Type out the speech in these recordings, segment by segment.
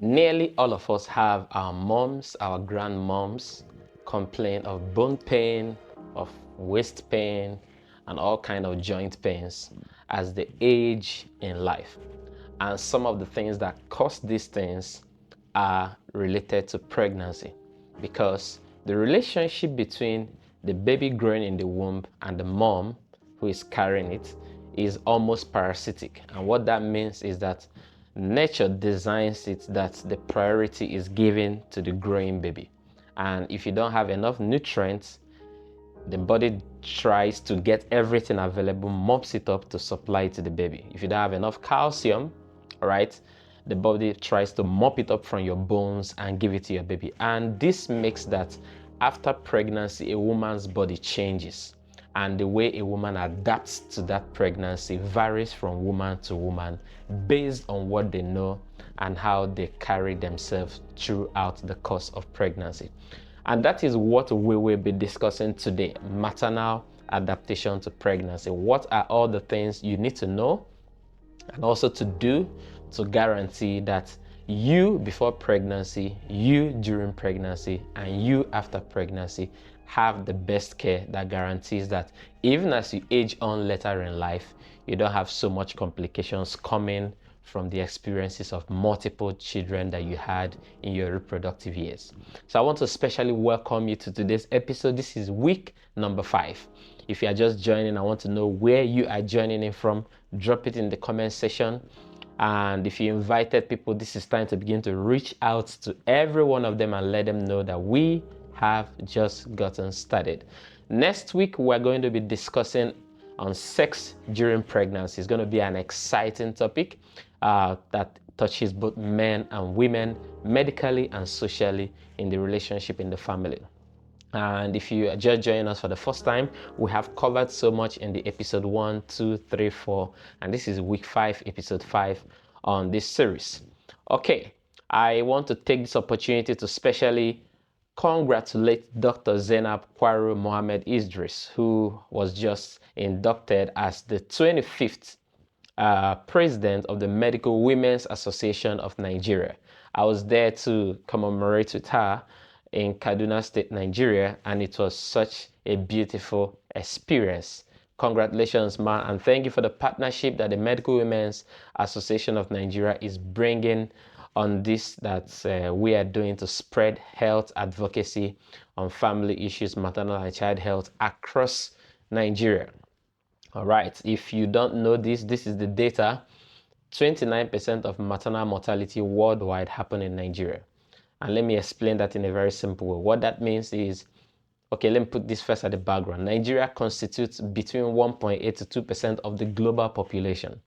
Nearly all of us have our moms, our grandmoms complain of bone pain, of waist pain, and all kind of joint pains as they age in life. And some of the things that cause these things are related to pregnancy, because the relationship between the baby growing in the womb and the mom who is carrying it is almost parasitic. And what that means is that nature designs it that the priority is given to the growing baby. And if you don't have enough nutrients, the body tries to get everything available, mops it up to supply it to the baby. If you don't have enough calcium, all right, the body tries to mop it up from your bones and give it to your baby. And this makes that after pregnancy, a woman's body changes. And the way a woman adapts to that pregnancy varies from woman to woman based on what they know and how they carry themselves throughout the course of pregnancy. And that is what we will be discussing today: maternal adaptation to pregnancy. What are all the things you need to know and also to do to guarantee that you before pregnancy, you during pregnancy, and you after pregnancy have the best care that guarantees that even as you age on later in life, you don't have so much complications coming from the experiences of multiple children that you had in your reproductive years. So I want to especially welcome you to today's episode. This is week number 5. If you are just joining, I want to know where you are joining in from. Drop it in the comment section. And if you invited people, this is time to begin to reach out to every one of them and let them know that we have just gotten started. Next week, we're going to be discussing on sex during pregnancy. It's going to be an exciting topic that touches both men and women, medically and socially, in the relationship in the family. And if you are just joining us for the first time, we have covered so much in the episode 1, 2, 3, 4, and this is week 5, episode 5 on this series. Okay, I want to take this opportunity to specially congratulate Dr. Zainab Kwaru Mohammed Idris, who was just inducted as the 25th president of the Medical Women's Association of Nigeria. I was there to commemorate with her in Kaduna State, Nigeria, and it was such a beautiful experience. Congratulations, ma, and thank you for the partnership that the Medical Women's Association of Nigeria is bringing on this that we are doing to spread health advocacy on family issues, maternal and child health across Nigeria. All right, if you don't know this, this is the data. 29% of maternal mortality worldwide happen in Nigeria. And let me explain that in a very simple way. What that means is, okay, let me put this first at the background. Nigeria constitutes between 1.8 to 2% of the global population.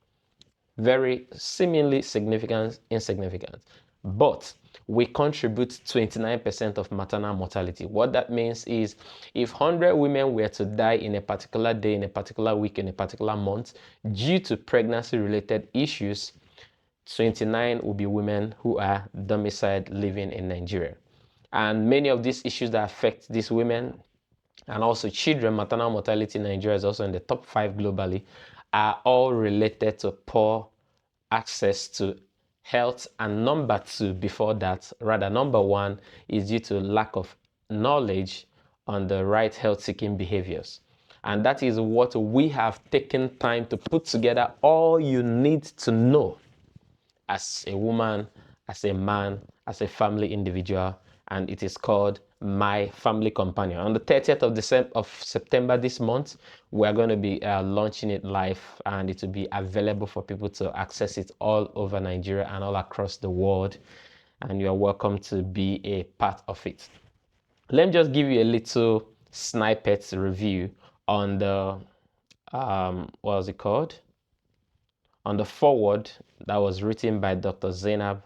Very seemingly insignificant. But we contribute 29% of maternal mortality. What that means is, if 100 women were to die in a particular day, in a particular week, in a particular month, due to pregnancy-related issues, 29 will be women who are domiciled living in Nigeria. And many of these issues that affect these women and also children, maternal mortality in Nigeria is also in the top 5 globally, are all related to poor access to health. And number 2, before that, rather number 1, is due to lack of knowledge on the right health-seeking behaviors. And that is what we have taken time to put together, all you need to know as a woman, as a man, as a family individual, and it is called My Family Companion. On the 30th of September this month, we're going to be launching it live, and it will be available for people to access it all over Nigeria and all across the world, and you're welcome to be a part of it. Let me just give you a little snippet review on the, what was it called? On the foreword that was written by Dr. Zainab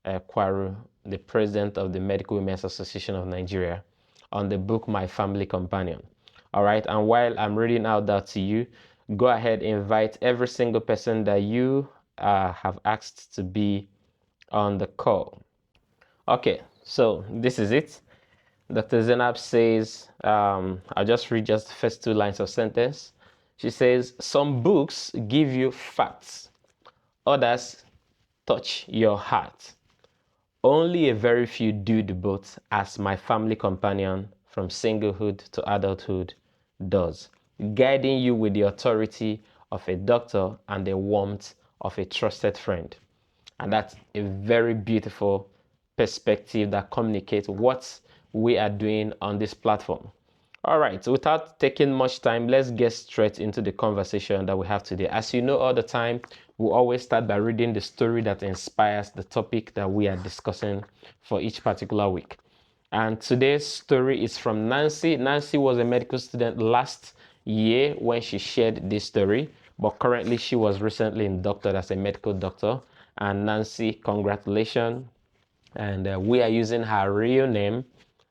Kwaru, the president of the Medical Women's Association of Nigeria, on the book My Family Companion. All right, and while I'm reading out that to you, go ahead and invite every single person that you have asked to be on the call. Okay, so this is it. Dr. Zainab says, I'll just read just the first 2 lines of sentence. She says, some books give you facts, others touch your heart. Only a very few do the both, as my family companion from singlehood to adulthood does, guiding you with the authority of a doctor and the warmth of a trusted friend. And that's a very beautiful perspective that communicates what we are doing on this platform. All right, so without taking much time, let's get straight into the conversation that we have today. As you know, all the time, we always start by reading the story that inspires the topic that we are discussing for each particular week. And today's story is from Nancy. Nancy was a medical student last year when she shared this story, but currently she was recently inducted as a medical doctor. And Nancy, congratulations. And we are using her real name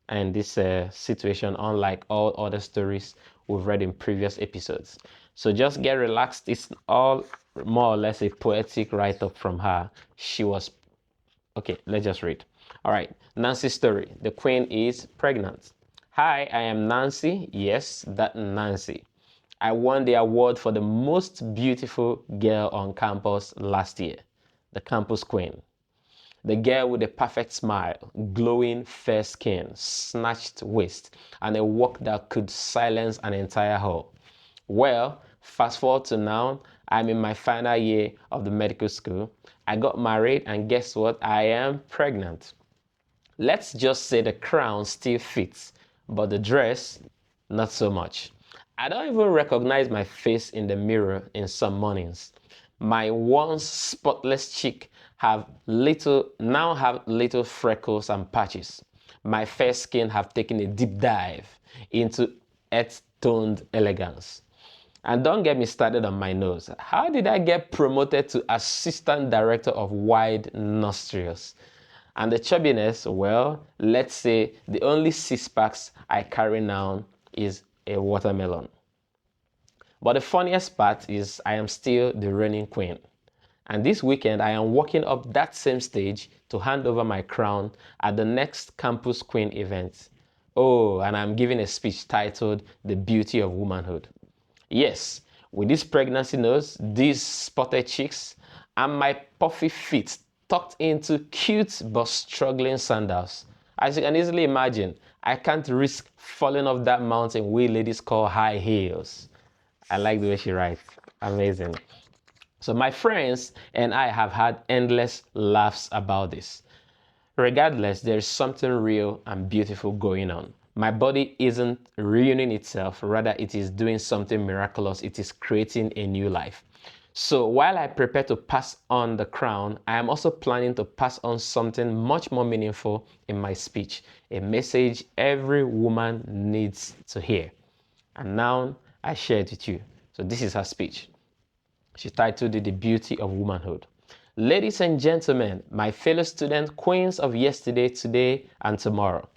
in this situation, unlike all other stories we've read in previous episodes. So just get relaxed. It's all more or less a poetic write-up from her. She was okay. Let's just read. All right, Nancy's story. The queen is pregnant. Hi, I am Nancy. Yes, that Nancy. I won the award for the most beautiful girl on campus last year, the campus queen. The girl with a perfect smile, glowing fair skin, snatched waist, and a walk that could silence an entire hall. Well, fast forward to now, I'm in my final year of the medical school. I got married, and guess what? I am pregnant. Let's just say the crown still fits, but the dress, not so much. I don't even recognize my face in the mirror in some mornings. My once spotless cheek now have little freckles and patches. My fair skin have taken a deep dive into earth-toned elegance. And don't get me started on my nose. How did I get promoted to assistant director of wide nostrils? And the chubbiness, well, let's say the only six packs I carry now is a watermelon. But the funniest part is I am still the reigning queen. And this weekend, I am walking up that same stage to hand over my crown at the next Campus Queen event. Oh, and I'm giving a speech titled The Beauty of Womanhood. Yes, with this pregnancy nose, these spotted cheeks, and my puffy feet tucked into cute but struggling sandals. As you can easily imagine, I can't risk falling off that mountain we ladies call high heels. I like the way she writes. Amazing. So my friends and I have had endless laughs about this. Regardless, there is something real and beautiful going on. My body isn't ruining itself, rather it is doing something miraculous. It is creating a new life. So while I prepare to pass on the crown, I am also planning to pass on something much more meaningful in my speech, a message every woman needs to hear. And now I share it with you. So this is her speech. She titled it The Beauty of Womanhood. Ladies and gentlemen, my fellow student, queens of yesterday, today, and tomorrow.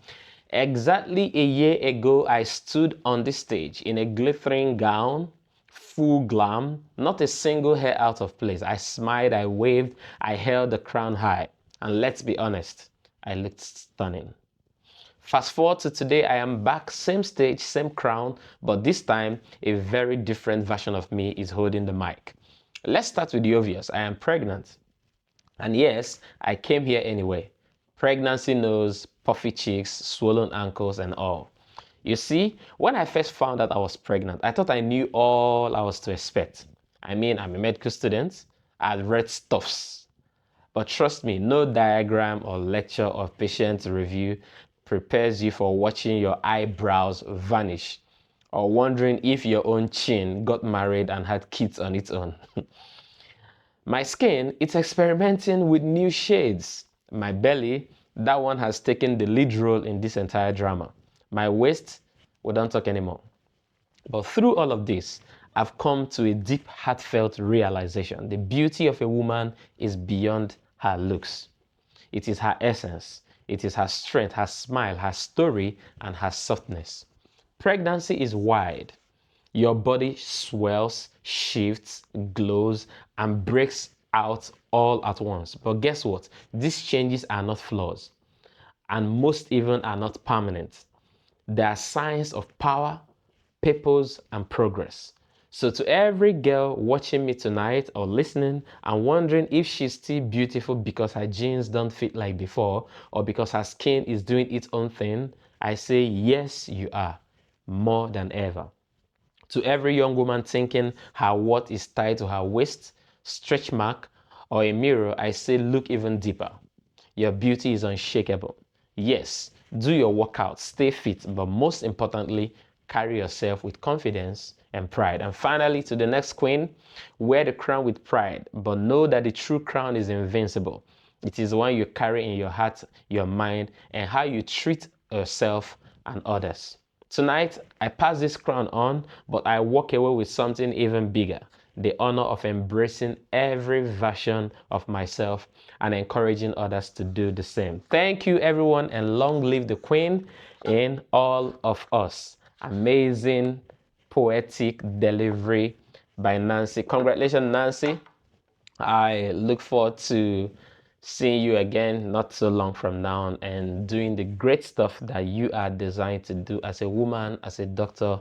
Exactly a year ago, I stood on this stage in a glittering gown, full glam, not a single hair out of place. I smiled, I waved, I held the crown high. And let's be honest, I looked stunning. Fast forward to today, I am back, same stage, same crown, but this time a very different version of me is holding the mic. Let's start with the obvious. I am pregnant. And yes, I came here anyway. Pregnancy nose, puffy cheeks, swollen ankles, and all. You see, when I first found out I was pregnant, I thought I knew all I was to expect. I mean, I'm a medical student. I'd read stuffs. But trust me, no diagram or lecture or patient review prepares you for watching your eyebrows vanish or wondering if your own chin got married and had kids on its own. My skin, it's experimenting with new shades. My belly, that one has taken the lead role in this entire drama. My waist, we don't talk anymore. But through all of this, I've come to a deep, heartfelt realization. The beauty of a woman is beyond her looks. It is her essence. It is her strength, her smile, her story, and her softness. Pregnancy is wide. Your body swells, shifts, glows, and breaks out all at once. But guess what? These changes are not flaws, and most even are not permanent. They are signs of power, purpose, and progress. So to every girl watching me tonight or listening and wondering if she's still beautiful because her jeans don't fit like before or because her skin is doing its own thing, I say yes, you are, more than ever. To every young woman thinking her worth is tied to her waist, stretch mark, or a mirror, I say look even deeper. Your beauty is unshakable. Yes, do your workout, stay fit, but most importantly, carry yourself with confidence and pride. And finally, to the next queen, wear the crown with pride, but know that the true crown is invincible. It is one you carry in your heart, your mind, and how you treat yourself and others. Tonight, I pass this crown on, but I walk away with something even bigger, the honor of embracing every version of myself and encouraging others to do the same. Thank you, everyone, and long live the queen in all of us. Amazing, poetic delivery by Nancy. Congratulations, Nancy. I look forward to seeing you again not so long from now and doing the great stuff that you are designed to do as a woman, as a doctor,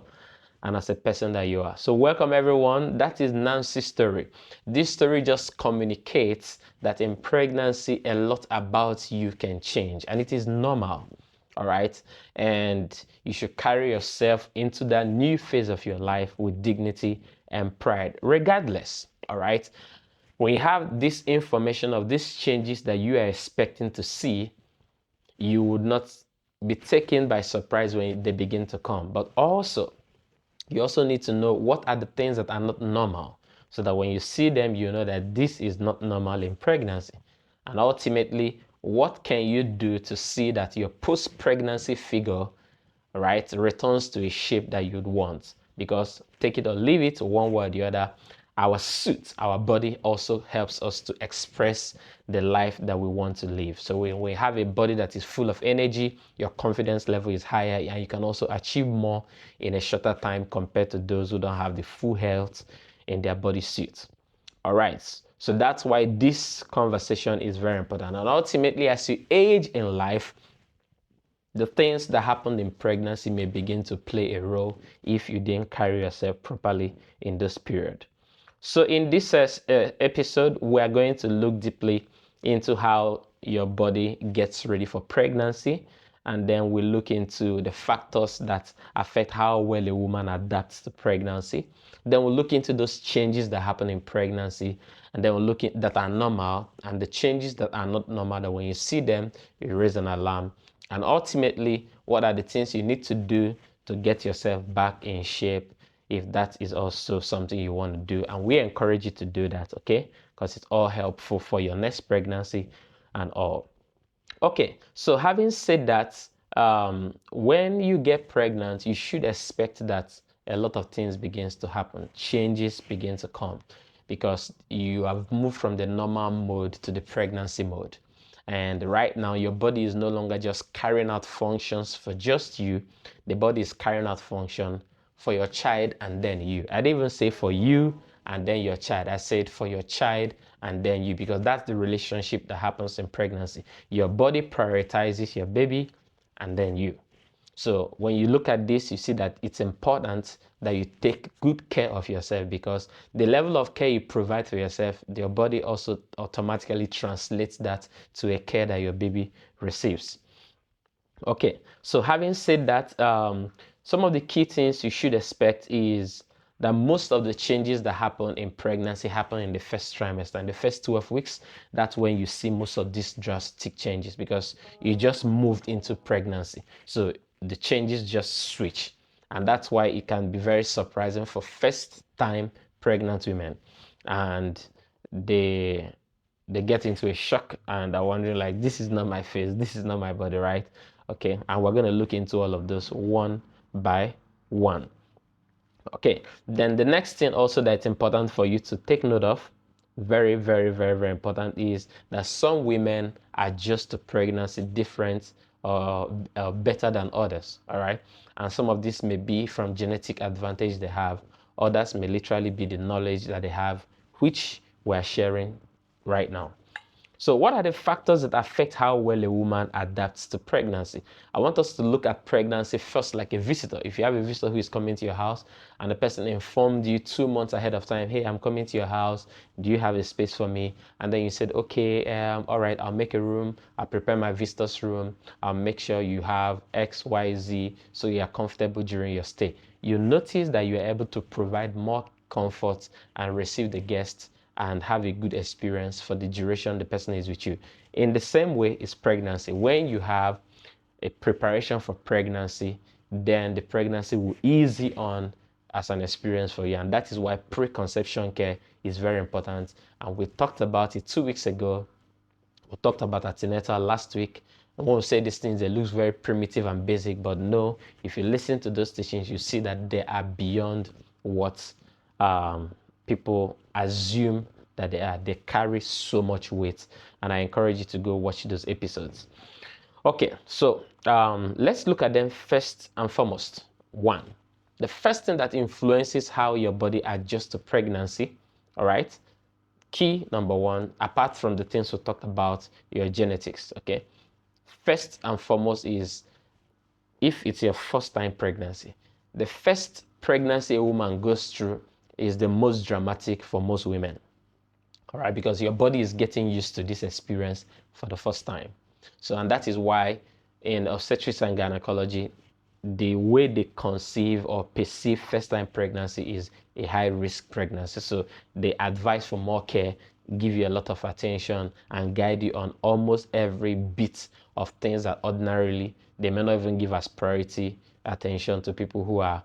and as a person that you are. So welcome everyone. That is Nancy's story. This story just communicates that in pregnancy, a lot about you can change and it is normal. All right. And you should carry yourself into that new phase of your life with dignity and pride, regardless. All right. When you have this information of these changes that you are expecting to see, you would not be taken by surprise when they begin to come. But also, you also need to know what are the things that are not normal so that when you see them, you know that this is not normal in pregnancy. And ultimately, what can you do to see that your post-pregnancy figure, right, returns to a shape that you'd want? Because take it or leave it, one way or the other, our suit, our body also helps us to express the life that we want to live. So when we have a body that is full of energy, your confidence level is higher and you can also achieve more in a shorter time compared to those who don't have the full health in their body suit. All right. So that's why this conversation is very important. And ultimately, as you age in life, the things that happened in pregnancy may begin to play a role if you didn't carry yourself properly in this period. So in this episode, we are going to look deeply into how your body gets ready for pregnancy. And then we look into the factors that affect how well a woman adapts to pregnancy. Then we'll look into those changes that happen in pregnancy. And then we'll look at that are normal and the changes that are not normal, that when you see them, you raise an alarm. And ultimately, what are the things you need to do to get yourself back in shape if that is also something you want to do. And we encourage you to do that, okay? Because it's all helpful for your next pregnancy and all. Okay, so having said that, when you get pregnant, you should expect that a lot of things begins to happen. Changes begin to come because you have moved from the normal mode to the pregnancy mode. And right now, your body is no longer just carrying out functions for just you. The body is carrying out function for your child and then you. I didn't even say for you and then your child. I said for your child and then you, because that's the relationship that happens in pregnancy. Your body prioritizes your baby and then you. So when you look at this, you see that it's important that you take good care of yourself, because the level of care you provide for yourself, your body also automatically translates that to a care that your baby receives. Okay, so having said that, some of the key things you should expect is that most of the changes that happen in pregnancy happen in the first trimester. In the first 12 weeks, that's when you see most of these drastic changes, because you just moved into pregnancy. So the changes just switch. And that's why it can be very surprising for first-time pregnant women. And they get into a shock and are wondering, like, this is not my face, this is not my body, right? Okay, and we're going to look into all of those one by one. Okay, then the next thing also that's important for you to take note of, very, very, very, very important, is that some women adjust to pregnancy different or better than others. All right, and some of this may be from genetic advantage they have. Others may literally be the knowledge that they have, which we're sharing right now. So what are the factors that affect how well a woman adapts to pregnancy? I want us to look at pregnancy first like a visitor. If you have a visitor who is coming to your house and the person informed you 2 months ahead of time, hey, I'm coming to your house, do you have a space for me? And then you said, okay, all right, I'll make a room, I'll prepare my visitor's room, I'll make sure you have X, Y, Z, so you are comfortable during your stay. You notice that you're able to provide more comfort and receive the guests and have a good experience for the duration the person is with you. In the same way is pregnancy. When you have a preparation for pregnancy, then the pregnancy will easy on as an experience for you. And that is why preconception care is very important. And we talked about it 2 weeks ago. We talked about antenatal last week. And when we say these things, they look very primitive and basic, but no, if you listen to those teachings, you see that they are beyond what people assume that they are. They carry so much weight, and I encourage you to go watch those episodes. Okay, so let's look at them first and foremost. One, the first thing that influences how your body adjusts to pregnancy, all right? Key number one, apart from the things we talked about, your genetics, okay? First and foremost is if it's your first time pregnancy. The first pregnancy a woman goes through is the most dramatic for most women, all right? Because your body is getting used to this experience for the first time. So, and that is why in obstetrics and gynecology, the way they conceive or perceive first-time pregnancy is a high-risk pregnancy. So they advise for more care, give you a lot of attention, and guide you on almost every bit of things that ordinarily they may not even give as priority attention to people who are,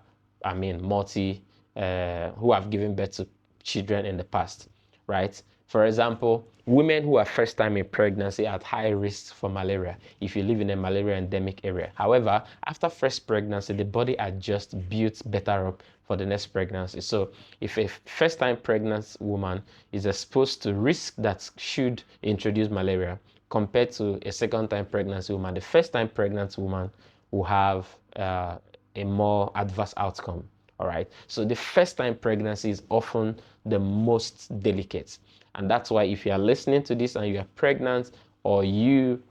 who have given birth to children in the past, right? For example, women who are first time in pregnancy are at high risk for malaria if you live in a malaria endemic area. However, after first pregnancy, the body adjusts, builds better up for the next pregnancy. So if a first time pregnant woman is exposed to risk that should introduce malaria compared to a second time pregnancy woman, the first time pregnant woman will have a more adverse outcome. All right. So the first time pregnancy is often the most delicate. And that's why if you are listening to this and you are pregnant, or you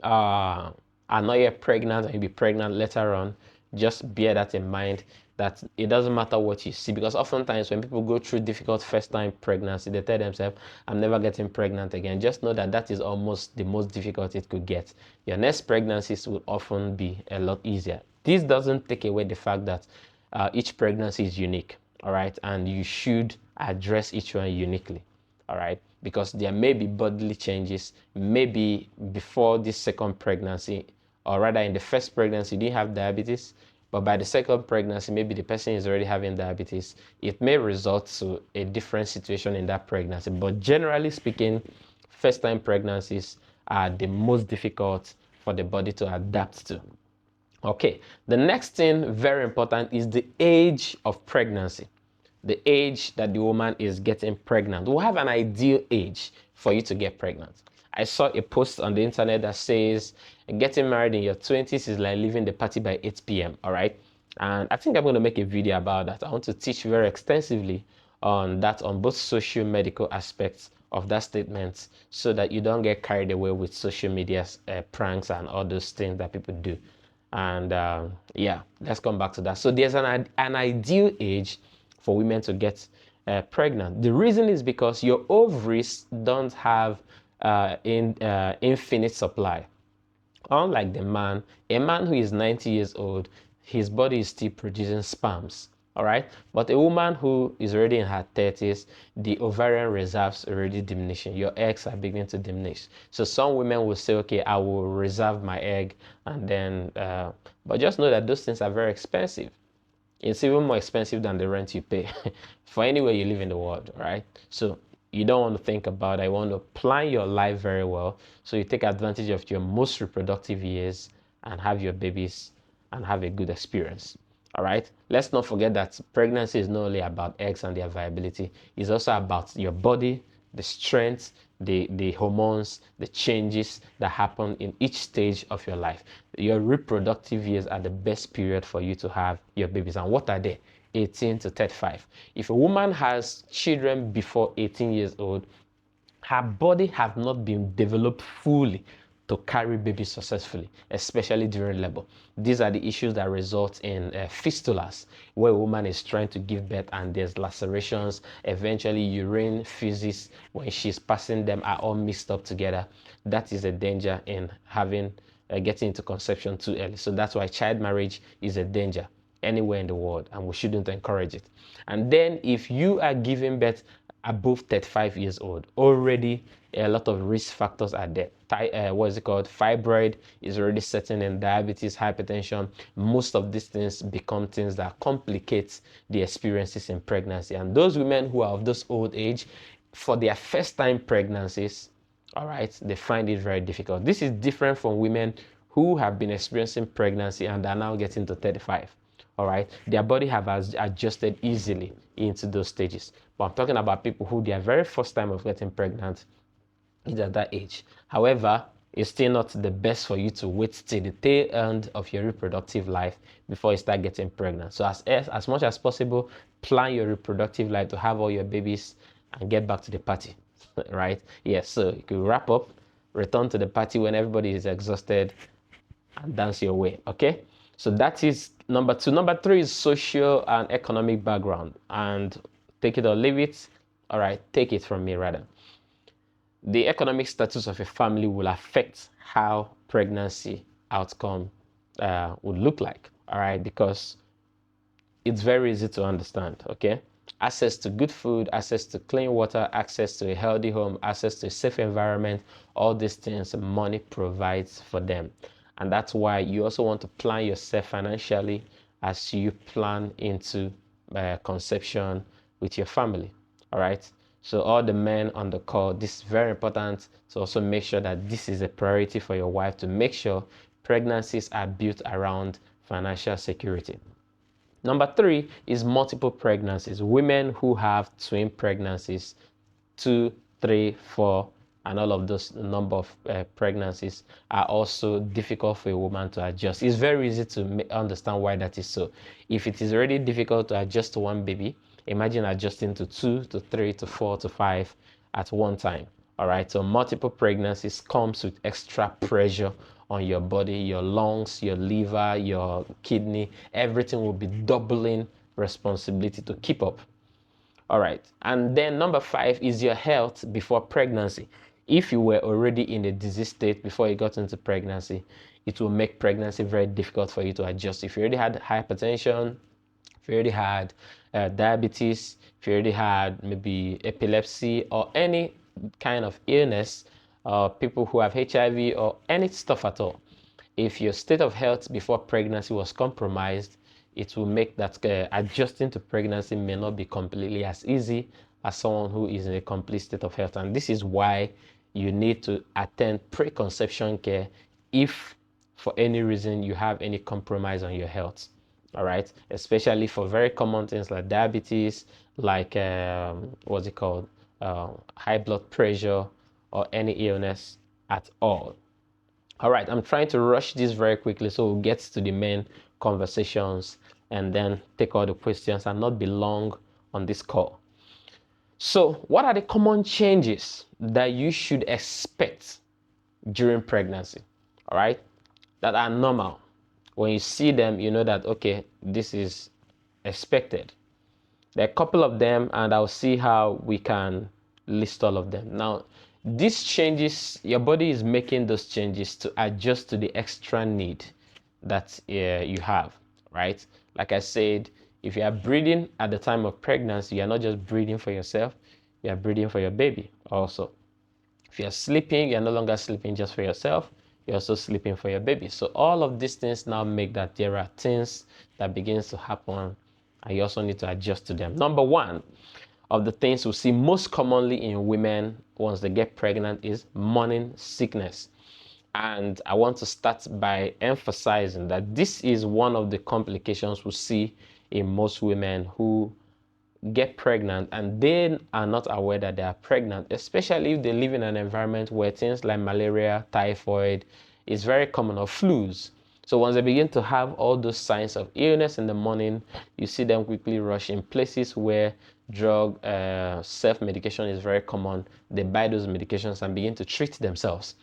are not yet pregnant and you'll be pregnant later on, just bear that in mind, that it doesn't matter what you see. Because oftentimes when people go through difficult first time pregnancy, they tell themselves, I'm never getting pregnant again. Just know that that is almost the most difficult it could get. Your next pregnancies will often be a lot easier. This doesn't take away the fact that each pregnancy is unique, all right? And you should address each one uniquely, all right? Because there may be bodily changes, maybe before this second pregnancy, or rather in the first pregnancy, you didn't have diabetes, but by the second pregnancy, maybe the person is already having diabetes. It may result to a different situation in that pregnancy. But generally speaking, first-time pregnancies are the most difficult for the body to adapt to. Okay, the next thing, very important, is the age of pregnancy. The age that the woman is getting pregnant. We have an ideal age for you to get pregnant. I saw a post on the internet that says getting married in your 20s is like leaving the party by 8 p.m. All right. And I think I'm going to make a video about that. I want to teach very extensively on that, on both social medical aspects of that statement, so that you don't get carried away with social media pranks and all those things that people do. And yeah, let's come back to that. So there's an ideal age for women to get pregnant. The reason is because your ovaries don't have infinite supply. Unlike the man, a man who is 90 years old, his body is still producing sperms. All right. But a woman who is already in her 30s, the ovarian reserves already diminishing. Your eggs are beginning to diminish. So some women will say, okay, I will reserve my egg, and then, but just know that those things are very expensive. It's even more expensive than the rent you pay for anywhere you live in the world, right? So you don't want to think about it. You want to plan your life very well, so you take advantage of your most reproductive years and have your babies and have a good experience. All right. Let's not forget that pregnancy is not only about eggs and their viability. It's also about your body, the strength, the hormones, the changes that happen in each stage of your life. Your reproductive years are the best period for you to have your babies. And what are they? 18 to 35. If a woman has children before 18 years old, her body have not been developed fully to carry babies successfully, especially during labor. These are the issues that result in fistulas, where a woman is trying to give birth and there's lacerations, eventually urine, feces, when she's passing them are all mixed up together. That is a danger in having getting into conception too early. So that's why child marriage is a danger anywhere in the world, and we shouldn't encourage it. And then if you are giving birth above 35 years old, already a lot of risk factors are there. What is it called? Fibroid is already setting in, diabetes, hypertension. Most of these things become things that complicate the experiences in pregnancy. And those women who are of this old age, for their first time pregnancies, all right, they find it very difficult. This is different from women who have been experiencing pregnancy and are now getting to 35. All right, their body have adjusted easily into those stages. But I'm talking about people who their very first time of getting pregnant is at that age. However, it's still not the best for you to wait till the tail end of your reproductive life before you start getting pregnant. So as much as possible, plan your reproductive life to have all your babies and get back to the party. Right? Yes, so you can wrap up, return to the party when everybody is exhausted, and dance your way. Okay, so that is number two. Number three is social and economic background, and take it or leave it. All right, take it from me rather. The economic status of a family will affect how pregnancy outcome would look like. All right, because it's very easy to understand. Okay, access to good food, access to clean water, access to a healthy home, access to a safe environment, all these things money provides for them. And that's why you also want to plan yourself financially as you plan into conception with your family. All right, so all the men on the call, this is very important to also make sure that this is a priority for your wife, to make sure pregnancies are built around financial security. Number three is multiple pregnancies. Women who have twin pregnancies, 2, 3, 4, and all of those number of pregnancies are also difficult for a woman to adjust. It's very easy to understand why that is so. If it is already difficult to adjust to one baby, imagine adjusting to 2, to 3, to 4, to 5 at one time. All right, so multiple pregnancies comes with extra pressure on your body, your lungs, your liver, your kidney, everything will be doubling responsibility to keep up. All right, and then number 5 is your health before pregnancy. If you were already in a disease state before you got into pregnancy, it will make pregnancy very difficult for you to adjust. If you already had hypertension, if you already had diabetes, if you already had maybe epilepsy or any kind of illness, people who have HIV or any stuff at all, if your state of health before pregnancy was compromised, it will make that adjusting to pregnancy may not be completely as easy as someone who is in a complete state of health. And this is why you need to attend preconception care if for any reason you have any compromise on your health. All right, especially for very common things like diabetes, like what's it called, high blood pressure, or any illness at all. All right, I'm trying to rush this very quickly so we'll get to the main conversations and then take all the questions and not be long on this call. So, what are the common changes that you should expect during pregnancy? All right, that are normal. When you see them, you know that, okay, this is expected. There are a couple of them, and I'll see how we can list all of them. Now, these changes, your body is making those changes to adjust to the extra need that you have, right? Like I said, if you are breathing at the time of pregnancy, you are not just breathing for yourself, you are breathing for your baby also. If you're sleeping, you're no longer sleeping just for yourself, you're also sleeping for your baby. So all of these things now make that there are things that begins to happen, and you also need to adjust to them. Number one of the things we see most commonly in women once they get pregnant is morning sickness. And I want to start by emphasizing that this is one of the complications we see in most women who get pregnant and they are not aware that they are pregnant, especially if they live in an environment where things like malaria, typhoid is very common, or flus. So once they begin to have all those signs of illness in the morning, you see them quickly rush in places where drug self-medication is very common. They buy those medications and begin to treat themselves.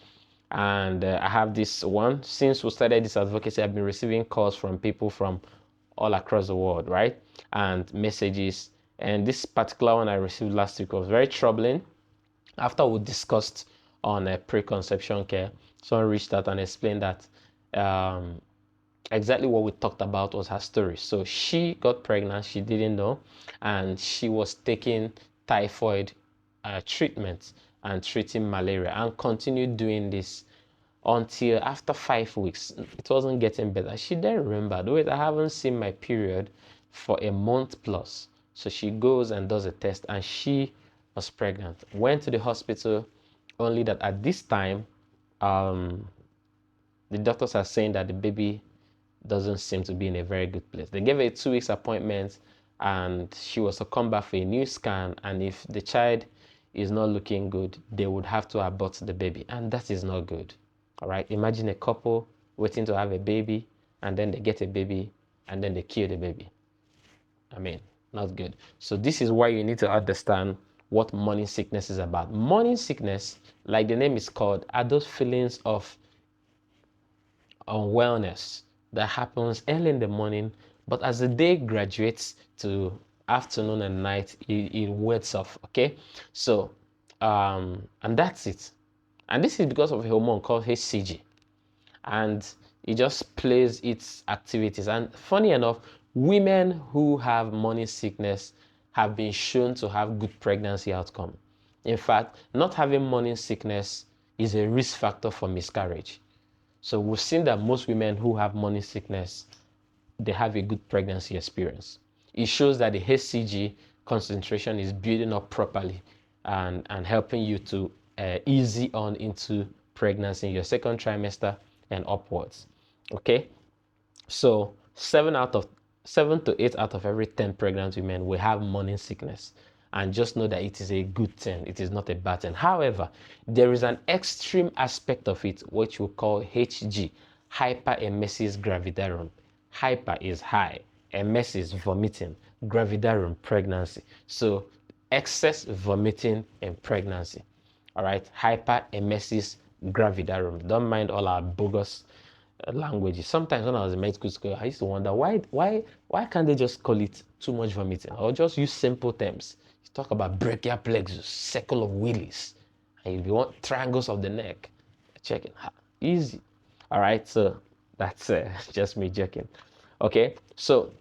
And I have this one. Since we started this advocacy, I've been receiving calls from people from all across the world, right? And messages. And this particular one I received last week was very troubling. After we discussed on preconception care, someone reached out and explained that um, exactly what we talked about was her story. So she got pregnant, she didn't know, and she was taking typhoid treatment and treating malaria and continued doing this until after 5 weeks. It wasn't getting better. She then remembered, wait, I haven't seen my period for a month plus. So she goes and does a test and she was pregnant. Went to the hospital, only that at this time, the doctors are saying that the baby doesn't seem to be in a very good place. They gave her a 2 weeks appointment and she was to come back for a new scan. And if the child is not looking good, they would have to abort the baby. And that is not good. All right. Imagine a couple waiting to have a baby and then they get a baby and then they kill the baby. I mean, not good. So this is why you need to understand what morning sickness is about. Morning sickness, like the name is called, are those feelings of unwellness that happens early in the morning, but as the day graduates to afternoon and night, it wears off. Okay, so and that's it. And this is because of a hormone called HCG, and it just plays its activities. And funny enough, women who have morning sickness have been shown to have good pregnancy outcome. In fact, not having morning sickness is a risk factor for miscarriage. So we've seen that most women who have morning sickness, they have a good pregnancy experience. It shows that the HCG concentration is building up properly and helping you to easy on into pregnancy in your second trimester and upwards. Okay, so 7 to 8 out of every 10 pregnant women will have morning sickness. And just know that it is a good thing. It is not a bad thing. However, there is an extreme aspect of it, which we call HG, hyperemesis gravidarum. Hyper is high, emesis vomiting, gravidarum pregnancy. So excess vomiting in pregnancy. All right, hyperemesis gravidarum. Don't mind all our bogus languages. Sometimes when I was in medical school, I used to wonder why can't they just call it too much vomiting or just use simple terms. You talk about brachial plexus, circle of Willis, and if you want triangles of the neck, check it. Easy. All right, so that's just me joking. Okay, so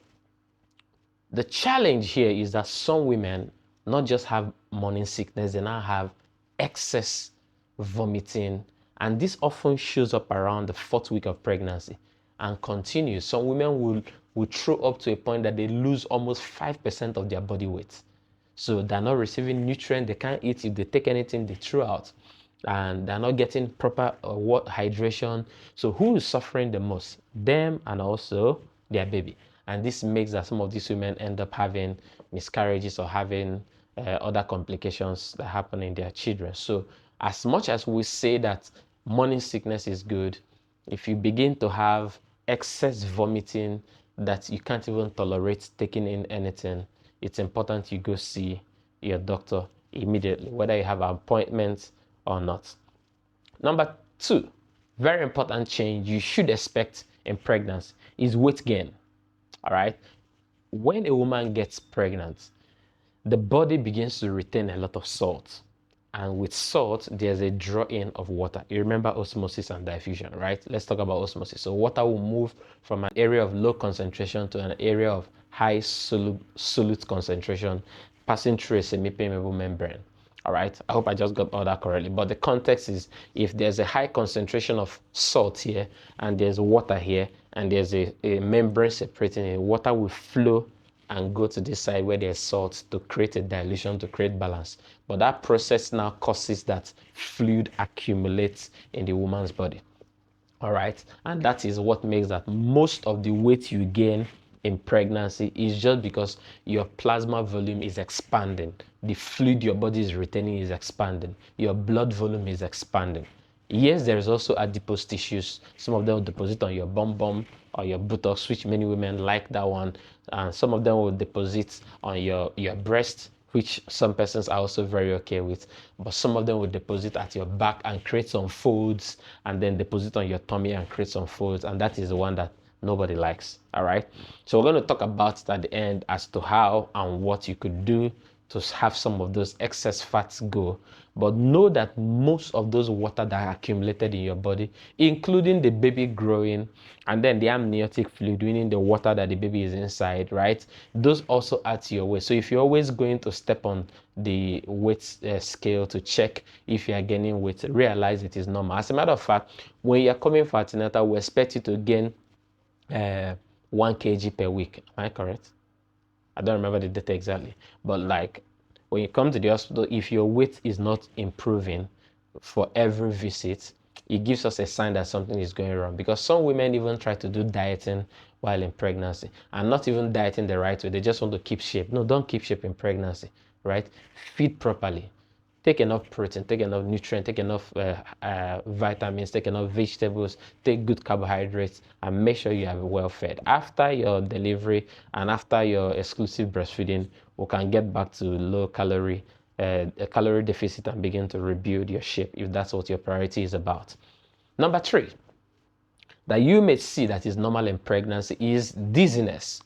the challenge here is that some women not just have morning sickness, they now have excess vomiting, and this often shows up around the 4th week of pregnancy and continues. Some women will throw up to a point that they lose almost 5% of their body weight. So they're not receiving nutrients, they can't eat. If they take anything, they throw out. And they're not getting proper hydration. So who is suffering the most? Them and also their baby. And this makes that some of these women end up having miscarriages or having other complications that happen in their children. So as much as we say that morning sickness is good, if you begin to have excess vomiting that you can't even tolerate taking in anything, it's important you go see your doctor immediately, whether you have an appointment or not. Number 2, very important change you should expect in pregnancy is weight gain. All right. When a woman gets pregnant, the body begins to retain a lot of salt. And with salt, there's a draw in of water. You remember osmosis and diffusion, right? Let's talk about osmosis. So water will move from an area of low concentration to an area of high solute concentration, passing through a semi-permeable membrane. All right, I hope I just got all that correctly. But the context is if there's a high concentration of salt here and there's water here and there's a membrane separating it, water will flow and go to this side where there's salt to create a dilution, to create balance. But that process now causes that fluid accumulates in the woman's body. All right, and that is what makes that most of the weight you gain in pregnancy is just because your plasma volume is expanding. The fluid your body is retaining is expanding. Your blood volume is expanding. Yes, there is also adipose tissues. Some of them will deposit on your bum bum or your buttocks, which many women like that one. And some of them will deposit on your breast, which some persons are also very okay with. But some of them will deposit at your back and create some folds, and then deposit on your tummy and create some folds. And that is the one that nobody likes. All right. So we're going to talk about it at the end as to how and what you could do to have some of those excess fats go. But know that most of those water that are accumulated in your body, including the baby growing and then the amniotic fluid, meaning the water that the baby is inside, right? Those also add to your weight. So if you're always going to step on the weight scale to check if you are gaining weight, realize it is normal. As a matter of fact, when you're coming for antenatal, we expect you to gain 1 kg per week. Am I correct? I don't remember the data exactly, but like when you come to the hospital, if your weight is not improving for every visit, it gives us a sign that something is going wrong, because some women even try to do dieting while in pregnancy, and not even dieting the right way. They just want to keep shape. No, don't keep shape in pregnancy, right? Feed properly. Take enough protein, take enough nutrient, take enough vitamins, take enough vegetables, take good carbohydrates, and make sure you are well fed. After your delivery and after your exclusive breastfeeding, we can get back to low calorie, a calorie deficit, and begin to rebuild your shape if that's what your priority is about. Number 3, that you may see that is normal in pregnancy is dizziness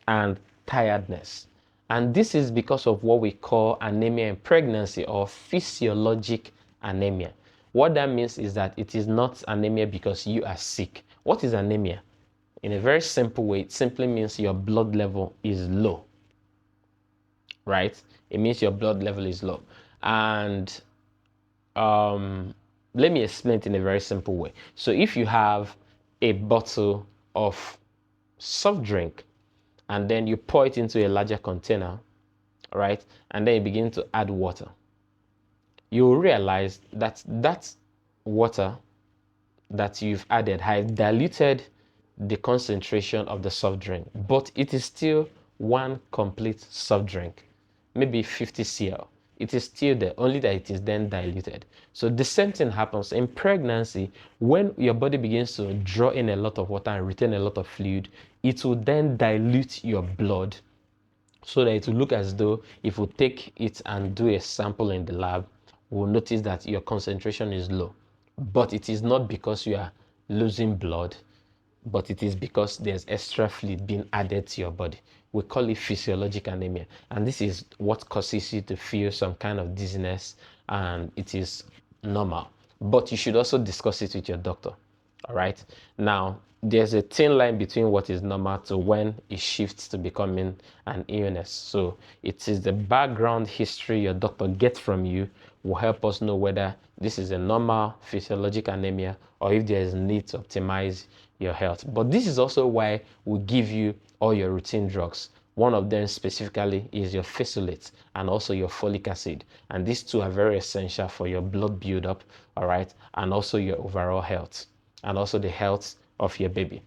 and tiredness. And this is because of what we call anemia in pregnancy, or physiologic anemia. What that means is that it is not anemia because you are sick. What is anemia? In a very simple way, it simply means your blood level is low, right? It means your blood level is low. And let me explain it in a very simple way. So if you have a bottle of soft drink and then you pour it into a larger container, right, and then you begin to add water, you will realize that that water that you've added has diluted the concentration of the soft drink, but it is still one complete soft drink, maybe 50 cl. It is still there, only that it is then diluted. So the same thing happens in pregnancy. When your body begins to draw in a lot of water and retain a lot of fluid, it will then dilute your blood, so that it will look as though if we take it and do a sample in the lab, we'll notice that your concentration is low. But it is not because you are losing blood, but it is because there's extra fluid being added to your body. We call it physiologic anemia. And this is what causes you to feel some kind of dizziness, and it is normal. But you should also discuss it with your doctor. All right. Now, there's a thin line between what is normal to when it shifts to becoming an illness. So it is the background history your doctor gets from you will help us know whether this is a normal physiologic anemia or if there is need to optimize your health. But this is also why we give you all your routine drugs. One of them specifically is your fesolate and also your folic acid. And these two are very essential for your blood buildup, all right, and also your overall health, and also the health of your baby.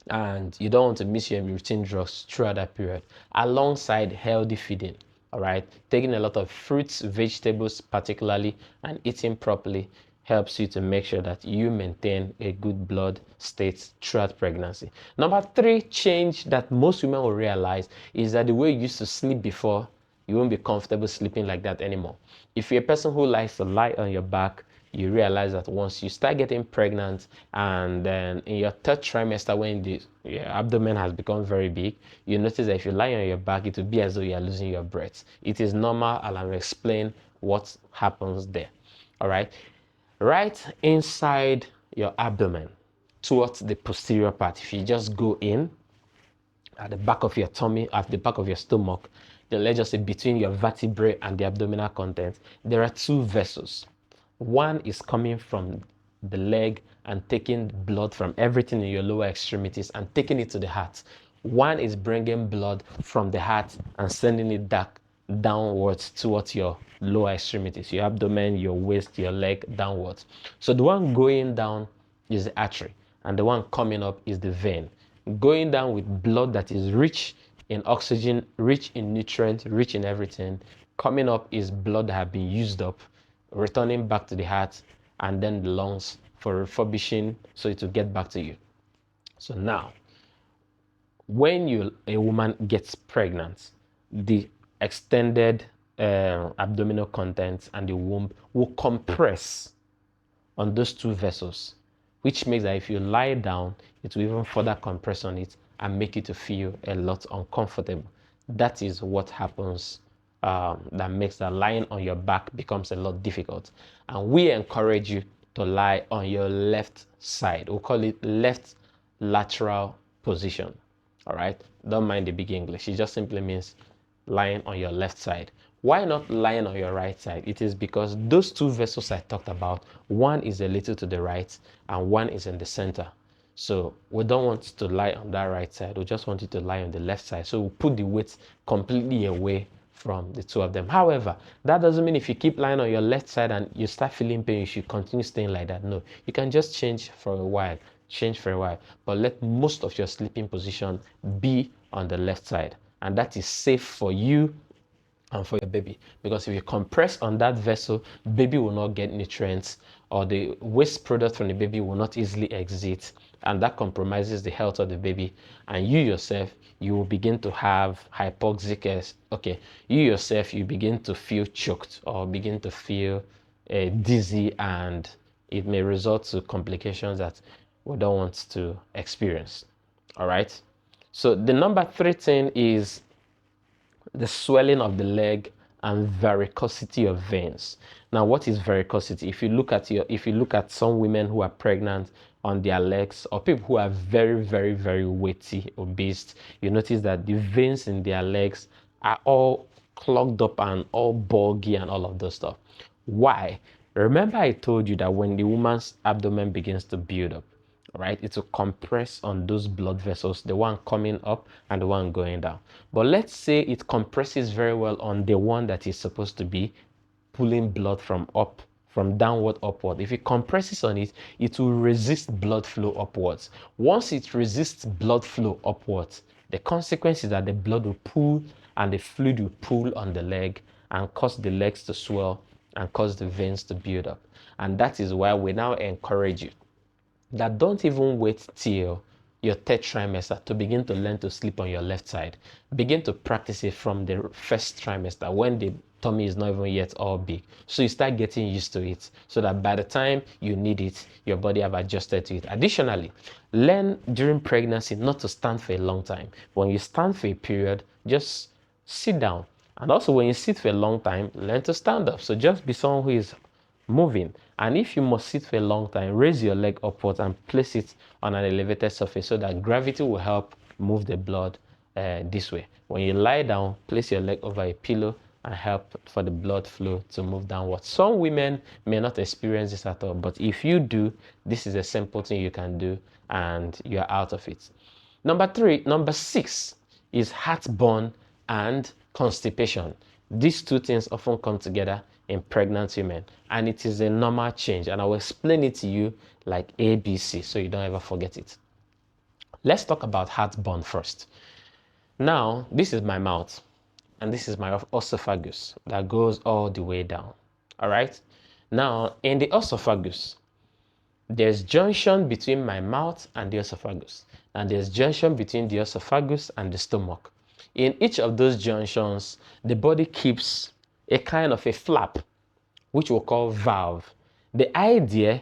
And you don't want to miss your routine drugs throughout that period, alongside healthy feeding. All right, taking a lot of fruits, vegetables particularly, and eating properly helps you to make sure that you maintain a good blood state throughout pregnancy. Number 3 change that most women will realize is that the way you used to sleep before, you won't be comfortable sleeping like that anymore. If you're a person who likes to lie on your back, you realize that once you start getting pregnant and then in your 3rd trimester, when your abdomen has become very big, you notice that if you lie on your back, it will be as though you are losing your breath. It is normal, and I'll explain what happens there. All right. Right inside your abdomen, towards the posterior part, if you just go in at the back of your tummy, at the back of your stomach, then let's just say between your vertebrae and the abdominal content, there are 2 vessels. One is coming from the leg and taking blood from everything in your lower extremities and taking it to the heart. One is bringing blood from the heart and sending it back downwards towards your lower extremities, your abdomen, your waist, your leg, downwards. So the one going down is the artery, and the one coming up is the vein. Going down with blood that is rich in oxygen, rich in nutrients, rich in everything. Coming up is blood that have been used up, returning back to the heart and then the lungs for refurbishing so it will get back to you. So now, when a woman gets pregnant, the extended abdominal contents and the womb will compress on those two vessels, which makes that if you lie down, it will even further compress on it and make you to feel a lot uncomfortable. That is what happens, that makes that lying on your back becomes a lot difficult. And we encourage you to lie on your left side. We'll call it left lateral position. All right, don't mind the big English. It just simply means lying on your left side. Why not lying on your right side? It is because those two vessels I talked about, one is a little to the right and one is in the center. So we don't want to lie on that right side. We just want you to lie on the left side. So we'll put the weight completely away from the two of them. However, that doesn't mean if you keep lying on your left side and you start feeling pain, you should continue staying like that. No, you can just change for a while, but let most of your sleeping position be on the left side. And that is safe for you and for your baby, because if you compress on that vessel, baby will not get nutrients, or the waste product from the baby will not easily exit, and that compromises the health of the baby. And you yourself, you will begin to have hypoxic, you begin to feel choked or begin to feel dizzy, and it may result to complications that we don't want to experience. All right, so the number 3 thing is the swelling of the leg and varicosity of veins. Now, what is varicosity? If you look at some women who are pregnant on their legs, or people who are very, very, very weighty, obese, you notice that the veins in their legs are all clogged up and all bulgy and all of those stuff. Why? Remember I told you that when the woman's abdomen begins to build up, right, it will compress on those blood vessels, the one coming up and the one going down. But let's say it compresses very well on the one that is supposed to be pulling blood from downward upward. If it compresses on it, it will resist blood flow upwards. Once it resists blood flow upwards, the consequence is that the blood will pool and the fluid will pool on the leg and cause the legs to swell and cause the veins to build up. And that is why we now encourage you that don't even wait till your 3rd trimester to begin to learn to sleep on your left side. Begin to practice it from the 1st trimester when the tummy is not even yet all big. So you start getting used to it, so that by the time you need it, your body have adjusted to it. Additionally, learn during pregnancy not to stand for a long time. When you stand for a period, just sit down. And also when you sit for a long time, learn to stand up. So just be someone who is moving. And if you must sit for a long time, raise your leg upwards and place it on an elevated surface so that gravity will help move the blood this way. When you lie down, place your leg over a pillow and help for the blood flow to move downwards. Some women may not experience this at all, but if you do, this is a simple thing you can do and you're out of it. Number 6 is heartburn and constipation. These two things often come together in pregnant women, and it is a normal change, and I will explain it to you like ABC so you don't ever forget it. Let's talk about heartburn first. Now, this is my mouth and this is my esophagus that goes all the way down. All right, now in the esophagus, there's junction between my mouth and the esophagus, and there's junction between the esophagus and the stomach. In each of those junctions, the body keeps a kind of a flap, which we'll call valve. The idea,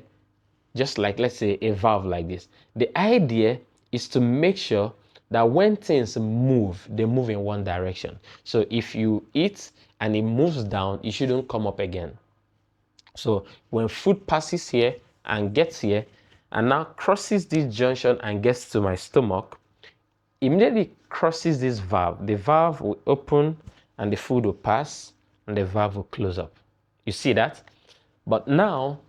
just like let's say a valve like this, the idea is to make sure that when things move, they move in one direction. So if you eat and it moves down, it shouldn't come up again. So when food passes here and gets here and now crosses this junction and gets to my stomach, immediately crosses this valve. The valve will open and the food will pass and the valve will close up. You see that? But now,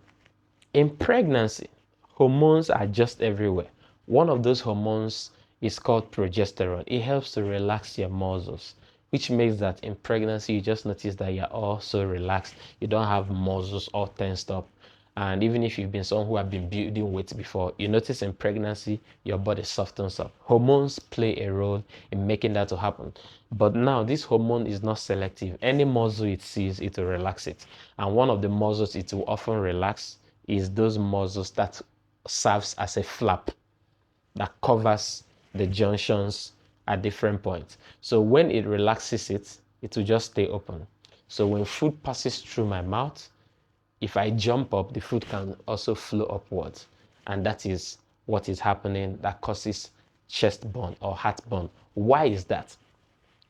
in pregnancy, hormones are just everywhere. One of those hormones is called progesterone. It helps to relax your muscles, which makes that in pregnancy, you just notice that you're all so relaxed. You don't have muscles all tensed up. And even if you've been someone who have been building weight before, you notice in pregnancy, your body softens up. Hormones play a role in making that to happen. But now this hormone is not selective. Any muscle it sees, it will relax it. And one of the muscles it will often relax is those muscles that serves as a flap that covers the junctions at different points. So when it relaxes it, it will just stay open. So when food passes through my mouth, if I jump up, the food can also flow upwards. And that is what is happening that causes chest burn or heartburn. Why is that?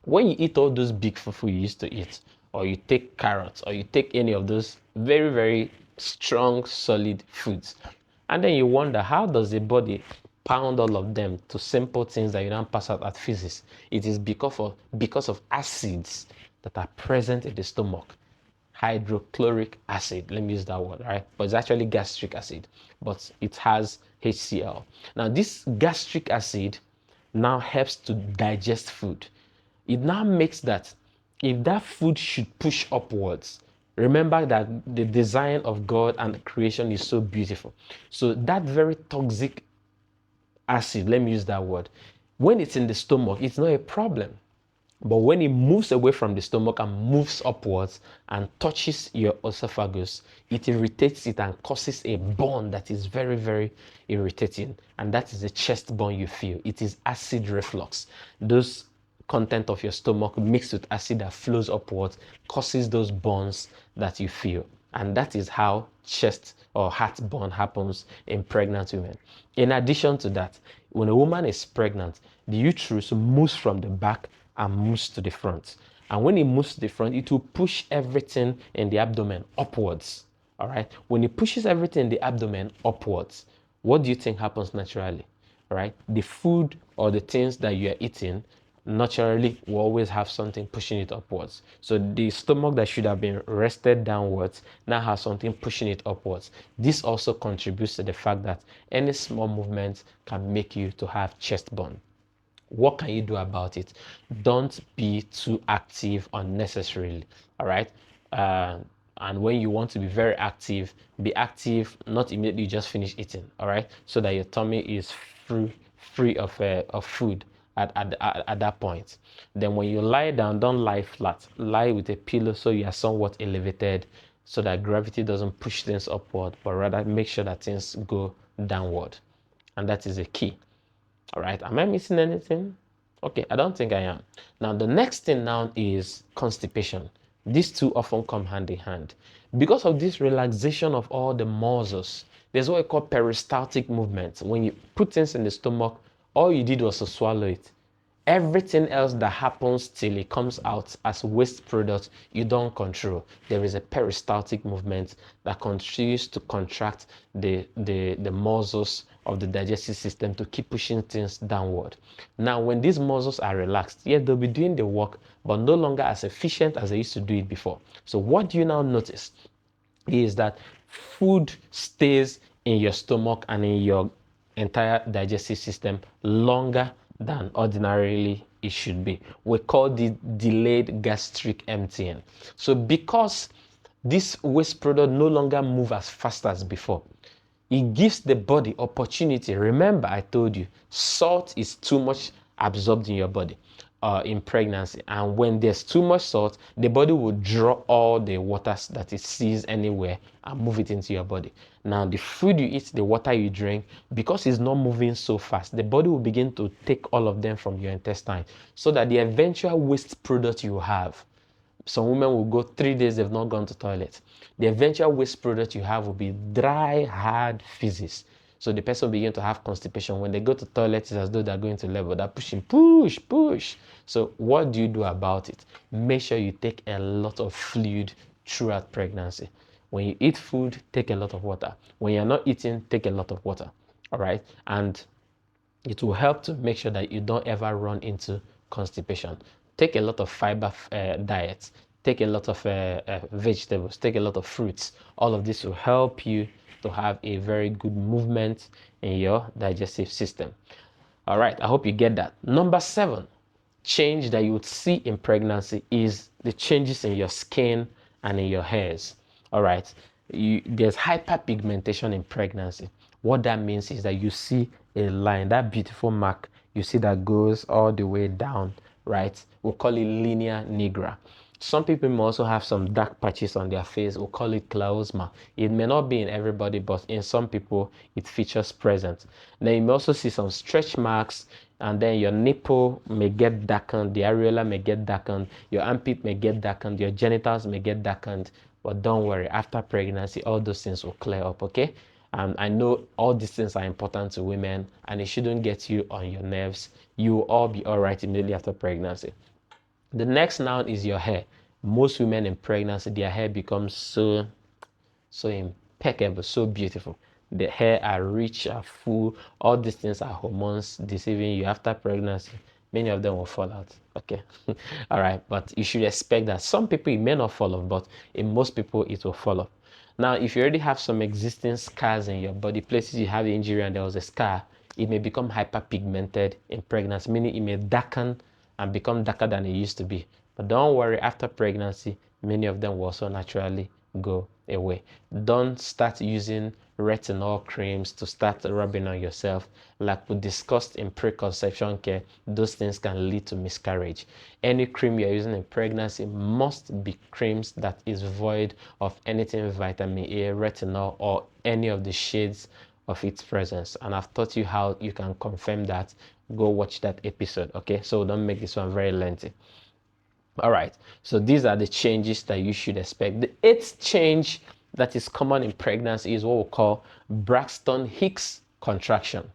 When you eat all those big fufu you used to eat, or you take carrots, or you take any of those very, very strong, solid foods, and then you wonder, how does the body pound all of them to simple things that you don't pass out at physics? It is because of acids that are present in the stomach. Hydrochloric acid, let me use that word, right? But it's actually gastric acid, but it has HCl. Now, this gastric acid now helps to digest food. It now makes that if that food should push upwards, remember that the design of God and creation is so beautiful. So that very toxic acid, let me use that word, when it's in the stomach, it's not a problem. But when it moves away from the stomach and moves upwards and touches your esophagus, it irritates it and causes a burn that is very, very irritating. And that is the chest burn you feel. It is acid reflux. Those content of your stomach mixed with acid that flows upwards causes those burns that you feel. And that is how chest or heartburn happens in pregnant women. In addition to that, when a woman is pregnant, the uterus moves from the back and moves to the front. And when it moves to the front, it will push everything in the abdomen upwards. All right. When it pushes everything in the abdomen upwards, what do you think happens naturally? All right. The food or the things that you are eating naturally will always have something pushing it upwards. So the stomach that should have been rested downwards now has something pushing it upwards. This also contributes to the fact that any small movement can make you to have chest burn. What can you do about it? Don't be too active unnecessarily. All right. And when you want to be very active, be active, not immediately just finish eating. All right. So that your tummy is free of food at that point. Then when you lie down, don't lie flat. Lie with a pillow so you are somewhat elevated, so that gravity doesn't push things upward, but rather make sure that things go downward. And that is a key. All right, am I missing anything? Okay, I don't think I am. Now, the next thing now is constipation. These two often come hand in hand. Because of this relaxation of all the muscles, there's what we call peristaltic movement. When you put things in the stomach, all you did was to swallow it. Everything else that happens till it comes out as waste product, you don't control. There is a peristaltic movement that continues to contract the muscles of the digestive system to keep pushing things downward. Now, when these muscles are relaxed, yeah, they'll be doing the work, but no longer as efficient as they used to do it before. So what do you now notice is that food stays in your stomach and in your entire digestive system longer than ordinarily it should be. We call it delayed gastric emptying. So because this waste product no longer move as fast as before, it gives the body opportunity. Remember, I told you, salt is too much absorbed in your body in pregnancy. And when there's too much salt, the body will draw all the waters that it sees anywhere and move it into your body. Now, the food you eat, the water you drink, because it's not moving so fast, the body will begin to take all of them from your intestine, so that the eventual waste product you have, some women will go 3 days, they've not gone to toilet. The eventual waste product you have will be dry, hard feces. So the person will begin to have constipation. When they go to toilet, it's as though they're going to labor. They're pushing, push, push. So what do you do about it? Make sure you take a lot of fluid throughout pregnancy. When you eat food, take a lot of water. When you're not eating, take a lot of water. All right? And it will help to make sure that you don't ever run into constipation. Take a lot of fiber diets. Take a lot of vegetables. Take a lot of fruits. All of this will help you to have a very good movement in your digestive system. All right, I hope you get that. Number 7, change that you would see in pregnancy is the changes in your skin and in your hairs. All right, there's hyperpigmentation in pregnancy. What that means is that you see a line, that beautiful mark, you see that goes all the way down, right? We'll call it linea nigra. Some people may also have some dark patches on their face. We'll call it klausma. It may not be in everybody, but in some people, it features present. Then you may also see some stretch marks, and then your nipple may get darkened, the areola may get darkened, your armpit may get darkened, your genitals may get darkened. But don't worry, after pregnancy, all those things will clear up, okay? I know all these things are important to women, and it shouldn't get you on your nerves. You will all be all right immediately after pregnancy. The next noun is your hair. Most women in pregnancy, their hair becomes so impeccable, so beautiful. The hair are rich, are full. All these things are hormones deceiving you. After pregnancy, many of them will fall out. Okay. All right. But you should expect that some people it may not fall off, but in most people it will fall off. Now, if you already have some existing scars in your body, places you have injury and there was a scar, it may become hyperpigmented in pregnancy, meaning it may darken and become darker than it used to be. But don't worry, after pregnancy, many of them will also naturally go away. Don't start using retinol creams to start rubbing on yourself. Like we discussed in preconception care, those things can lead to miscarriage. Any cream you're using in pregnancy must be creams that is void of anything vitamin A, retinol, or any of the shades of its presence. And I've taught you how you can confirm that. Go watch that episode, okay? So don't make this one very lengthy. All right, so these are the changes that you should expect. The eighth change that is common in pregnancy is what we call Braxton Hicks contraction.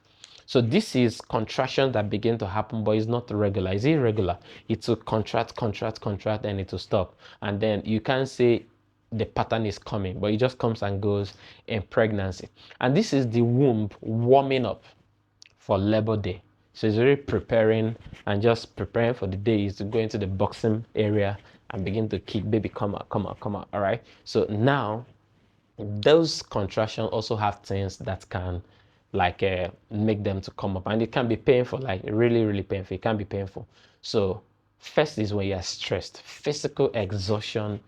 So this is contraction that begin to happen, but it's not regular. It's irregular. It will contract, and it will stop. And then you can't say the pattern is coming, but it just comes and goes in pregnancy. And this is the womb warming up for Labor Day. So it's really preparing and just preparing for the day is to go into the boxing area and begin to kick, baby, come out, come out, come out. All right. So now those contractions also have things that can like make them to come up, and it can be painful, like really, really painful. It can be painful. So first is when you are stressed. Physical exhaustion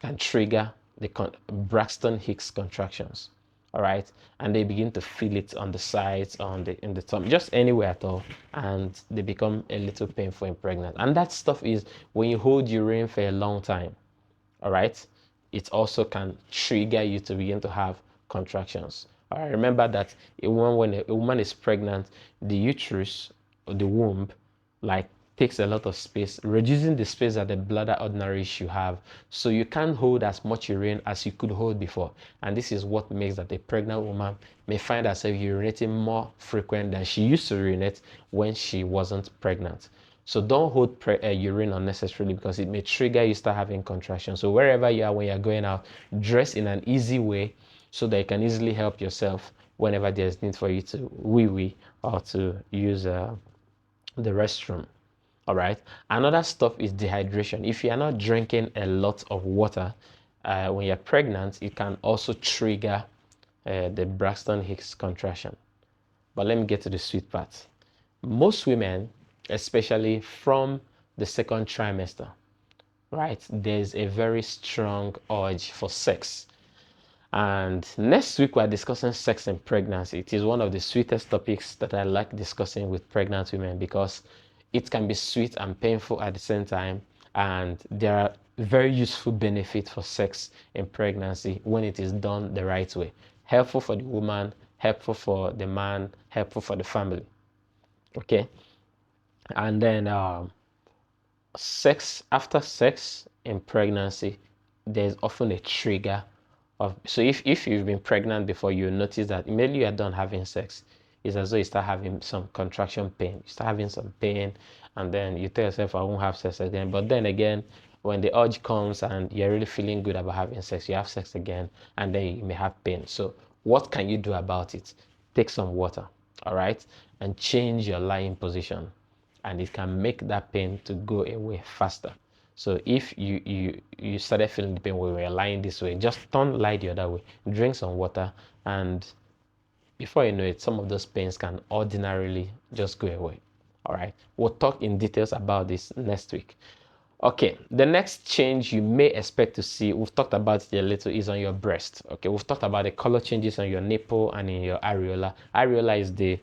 can trigger the Braxton Hicks contractions. All right, and they begin to feel it on the sides, on the in the tummy, just anywhere at all, and they become a little painful in pregnancy. And that stuff is when you hold urine for a long time. All right, it also can trigger you to begin to have contractions. All right, remember that when a woman is pregnant, the uterus or the womb like takes a lot of space, reducing the space that the bladder ordinarily should have. So you can't hold as much urine as you could hold before. And this is what makes that a pregnant woman may find herself urinating more frequent than she used to urinate when she wasn't pregnant. So don't hold urine unnecessarily because it may trigger you start having contractions. So wherever you are when you're going out, dress in an easy way so that you can easily help yourself whenever there's need for you to wee or to use the restroom. All right. Another stuff is dehydration. If you are not drinking a lot of water when you're pregnant, it can also trigger the Braxton Hicks contraction. But let me get to the sweet part. Most women, especially from the second trimester, right, there's a very strong urge for sex. And next week we're discussing sex and pregnancy. It is one of the sweetest topics that I like discussing with pregnant women because it can be sweet and painful at the same time, and there are very useful benefits for sex in pregnancy when it is done the right way. Helpful for the woman, helpful for the man, helpful for the family. Okay, and then after sex in pregnancy, there's often a trigger of, so if you've been pregnant before, you notice that immediately you are done having sex, it's as though you start having some contraction pain, you start having some pain, and then you tell yourself I won't have sex again. But then again, when the urge comes and you're really feeling good about having sex, you have sex again, and then you may have pain. So what can you do about it? Take some water, all right, and change your lying position, and it can make that pain to go away faster. So if you started feeling the pain when you were lying this way, just lie the other way, drink some water, and before you know it, some of those pains can ordinarily just go away. All right, we'll talk in details about this next week. Okay, the next change you may expect to see, we've talked about it a little, is on your breast. Okay, we've talked about the color changes on your nipple and in your areola. Areola is the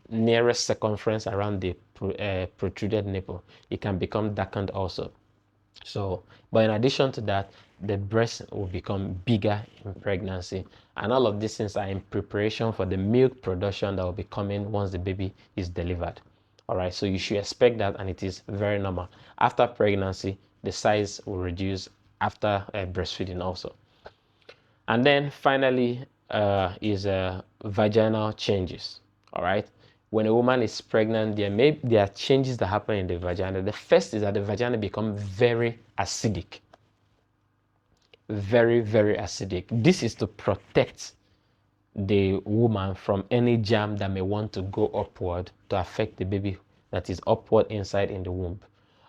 nearest circumference around the protruded nipple, it can become darkened also. So, but in addition to that, the breast will become bigger in pregnancy, and all of these things are in preparation for the milk production that will be coming once the baby is delivered. All right, so you should expect that, and it is very normal. After pregnancy, the size will reduce after breastfeeding also. And then finally is vaginal changes. All right, when a woman is pregnant, there are changes that happen in the vagina. The first is that the vagina becomes very acidic, very, very acidic. This is to protect the woman from any germ that may want to go upward to affect the baby that is upward inside in the womb.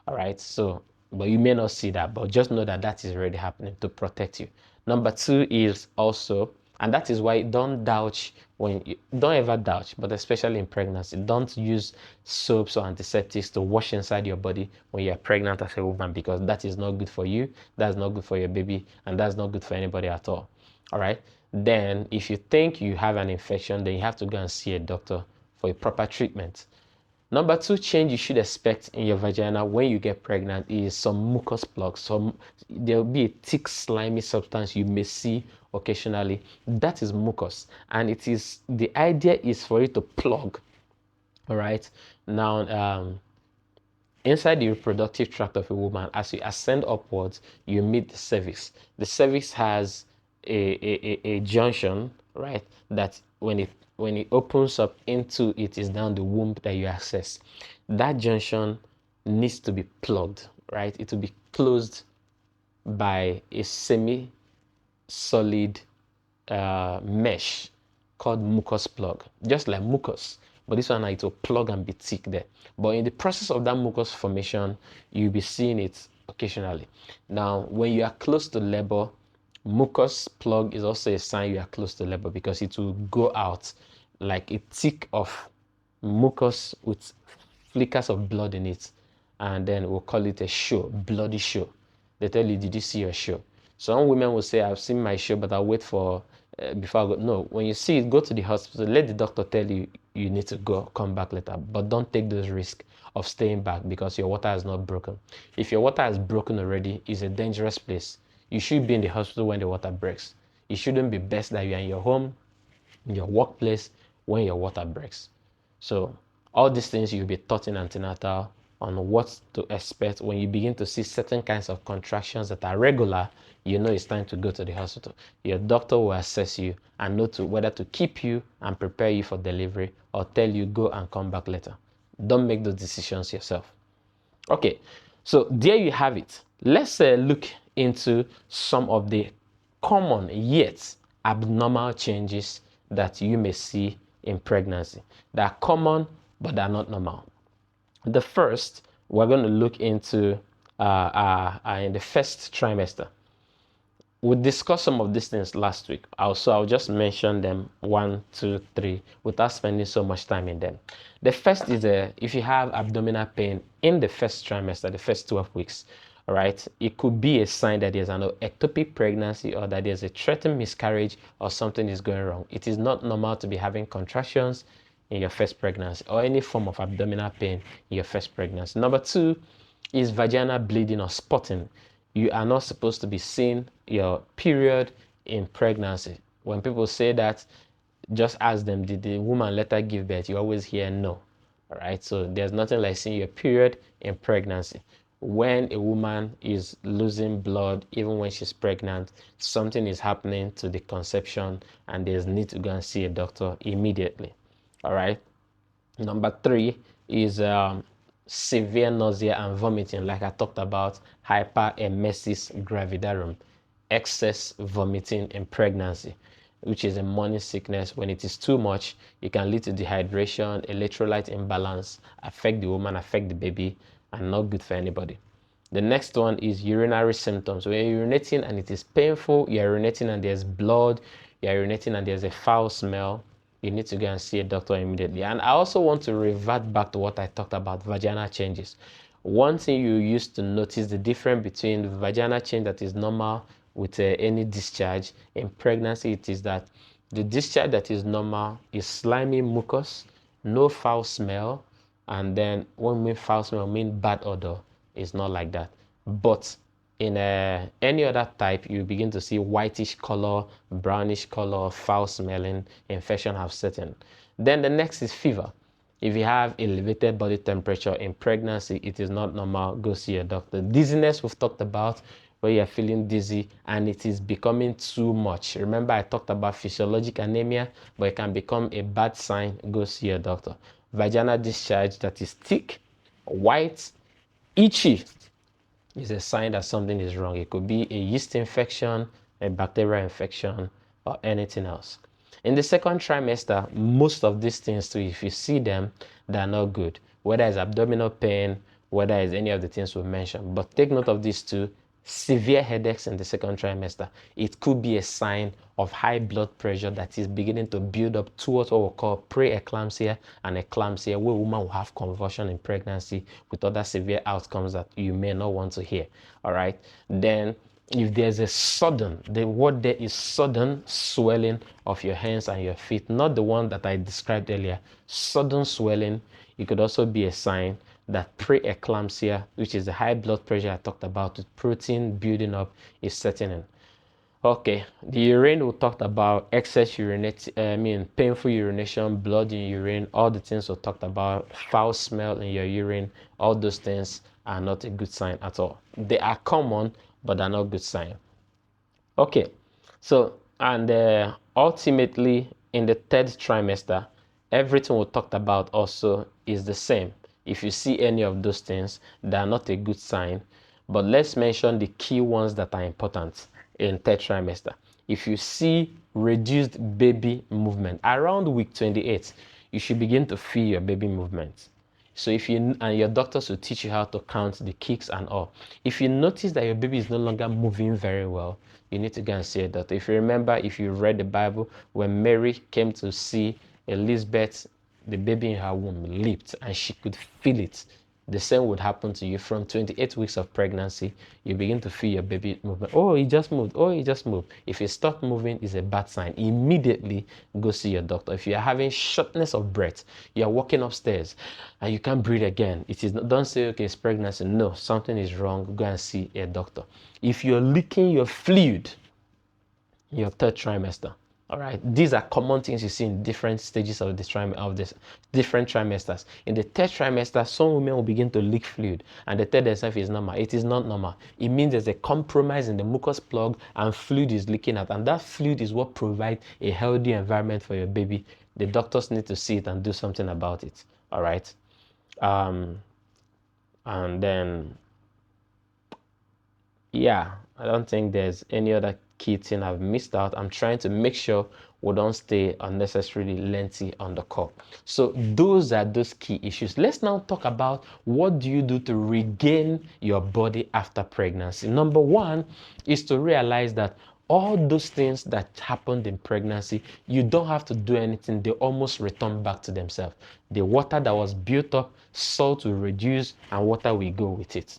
All right, so but you may not see that, but just know that that is already happening to protect you. Number two is also, and that is why don't douche when you don't ever douche, but especially in pregnancy, don't use soaps or antiseptics to wash inside your body when you're pregnant as a woman, because that is not good for you, that's not good for your baby, and that's not good for anybody at all. All right, then if you think you have an infection, then you have to go and see a doctor for a proper treatment. Number two change you should expect in your vagina when you get pregnant is some mucus plugs. There'll be a thick, slimy substance you may see occasionally. That is mucus, and the idea is for it to plug. All right. Now, inside the reproductive tract of a woman, as you ascend upwards, you meet the cervix. The cervix has a junction, right? That when it opens up into it is down the womb that you access. That junction needs to be plugged, right? It will be closed by a semi-solid mesh called mucus plug, just like mucus, but this one it will plug and be thick there. But in the process of that mucus formation, you'll be seeing it occasionally. Now, when you are close to labor, mucus plug is also a sign you are close to labor, because it will go out like a tick of mucus with flickers of blood in it, and then we'll call it a show, bloody show. They tell you, did you see your show? Some women will say, I've seen my show, but I'll wait for before I go. No, when you see it, go to the hospital, let the doctor tell you you need to go, come back later, but don't take those risks of staying back because your water has not broken. If your water has broken already, it's a dangerous place. You should be in the hospital when the water breaks. It shouldn't be best that you're in your home, in your workplace, when your water breaks. So all these things you'll be taught in antenatal on what to expect. When you begin to see certain kinds of contractions that are regular, you know it's time to go to the hospital. Your doctor will assess you and know whether to keep you and prepare you for delivery or tell you go and come back later. Don't make those decisions yourself. Okay, so there you have it. Let's look into some of the common yet abnormal changes that you may see in pregnancy. They are common, but they are not normal. The first, we're going to look into in the first trimester. We discussed some of these things last week. I'll just mention them 1, 2, 3 without spending so much time in them. The first is if you have abdominal pain in the first trimester, the first 12 weeks, all right, it could be a sign that there's an ectopic pregnancy or that there's a threatened miscarriage or something is going wrong. It is not normal to be having contractions in your first pregnancy or any form of abdominal pain in your first pregnancy. Number two is vaginal bleeding or spotting. You are not supposed to be seeing your period in pregnancy. When people say that, just ask them, did the woman let her give birth? You always hear no. All right, so there's nothing like seeing your period in pregnancy. When a woman is losing blood, even when she's pregnant, something is happening to the conception and there's need to go and see a doctor immediately. All right. Number three is severe nausea and vomiting, like I talked about, hyperemesis gravidarum, excess vomiting in pregnancy, which is a morning sickness. When it is too much, it can lead to dehydration, electrolyte imbalance, affect the woman, affect the baby, and not good for anybody. The next one is urinary symptoms. When you're urinating and it is painful, you're urinating and there's blood, you're urinating and there's a foul smell, you need to go and see a doctor immediately. And I also want to revert back to what I talked about, vaginal changes. One thing you used to notice the difference between the vaginal change that is normal with any discharge in pregnancy, it is that the discharge that is normal is slimy mucus, no foul smell, And then when we mean foul smell, we mean bad odor. It's not like that. But in any other type, you begin to see whitish color, brownish color, foul smelling, infection have set in. Then the next is fever. If you have elevated body temperature in pregnancy, it is not normal, go see a doctor. Dizziness, we've talked about, where you're feeling dizzy and it is becoming too much. Remember, I talked about physiologic anemia, but it can become a bad sign, go see a doctor. Vaginal discharge that is thick, white, itchy is a sign that something is wrong. It could be a yeast infection, a bacterial infection, or anything else. In the second trimester, most of these things too, if you see them, they're not good. Whether it's abdominal pain, whether it's any of the things we mentioned. But take note of these two: severe headaches in the second trimester. It could be a sign of high blood pressure that is beginning to build up towards what we call preeclampsia and eclampsia, where women will have convulsion in pregnancy with other severe outcomes that you may not want to hear. All right. Then if there's a sudden, the word there is sudden swelling of your hands and your feet, not the one that I described earlier, sudden swelling, it could also be a sign that preeclampsia, which is the high blood pressure I talked about with protein building up, is setting in. Okay, the urine we talked about, excess urinate, painful urination, blood in urine, all the things we talked about, foul smell in your urine, all those things are not a good sign at all. They are common, but they're not a good sign. Okay, so, and ultimately in the third trimester, everything we talked about also is the same. If you see any of those things, they are not a good sign. But let's mention the key ones that are important in third trimester. If you see reduced baby movement around week 28, you should begin to feel your baby movement. So if you, and your doctors will teach you how to count the kicks and all. If you notice that your baby is no longer moving very well, you need to go and see a doctor. If you remember, if you read the Bible, when Mary came to see Elizabeth, the baby in her womb leaped and she could feel it. The same would happen to you from 28 weeks of pregnancy. You begin to feel your baby movement. Oh, he just moved. Oh, he just moved. If it stopped moving, it's a bad sign. Immediately go see your doctor. If you are having shortness of breath, you are walking upstairs and you can't breathe again, it is not, don't say, okay, it's pregnancy. No, something is wrong. Go and see a doctor. If you're leaking your fluid in your third trimester, all right, these are common things you see in different stages of this different trimesters. In the third trimester, some women will begin to leak fluid, and they tell themselves it's normal. It is not normal. It means there's a compromise in the mucus plug, and fluid is leaking out, and that fluid is what provides a healthy environment for your baby. The doctors need to see it and do something about it. All right, and then yeah, I don't think there's any other key thing I've missed out. I'm trying to make sure we don't stay unnecessarily lengthy on the call. So those are those key issues. Let's now talk about what do you do to regain your body after pregnancy. Number one is to realize that all those things that happened in pregnancy, you don't have to do anything. They almost return back to themselves. The water that was built up, salt will reduce and water will go with it.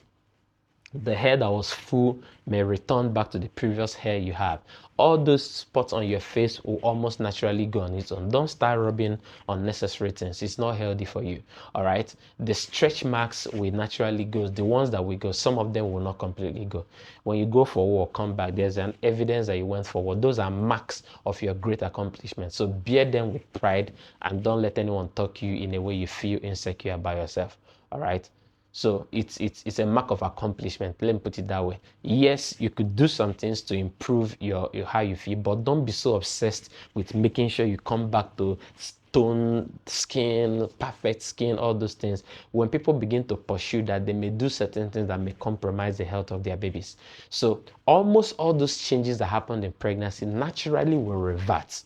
The hair that was full may return back to the previous hair you have. All those spots on your face will almost naturally go on its own. Don't start rubbing unnecessary things. It's not healthy for you. All right. The stretch marks will naturally go. The ones that will go, some of them will not completely go. When you go for work, come back, there's an evidence that you went forward. Those are marks of your great accomplishment. So bear them with pride and don't let anyone talk you in a way you feel insecure about yourself. All right. So it's a mark of accomplishment. Let me put it that way. Yes, you could do some things to improve your how you feel, but don't be so obsessed with making sure you come back to stone skin, perfect skin, all those things. When people begin to pursue that, they may do certain things that may compromise the health of their babies. So almost all those changes that happened in pregnancy naturally will revert.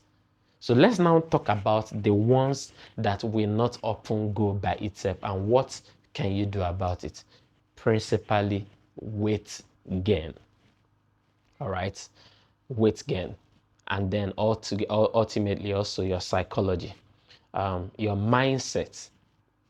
So let's now talk about the ones that will not often go by itself and what can you do about it? Principally weight gain. All right, weight gain, and then ultimately also your psychology, your mindset,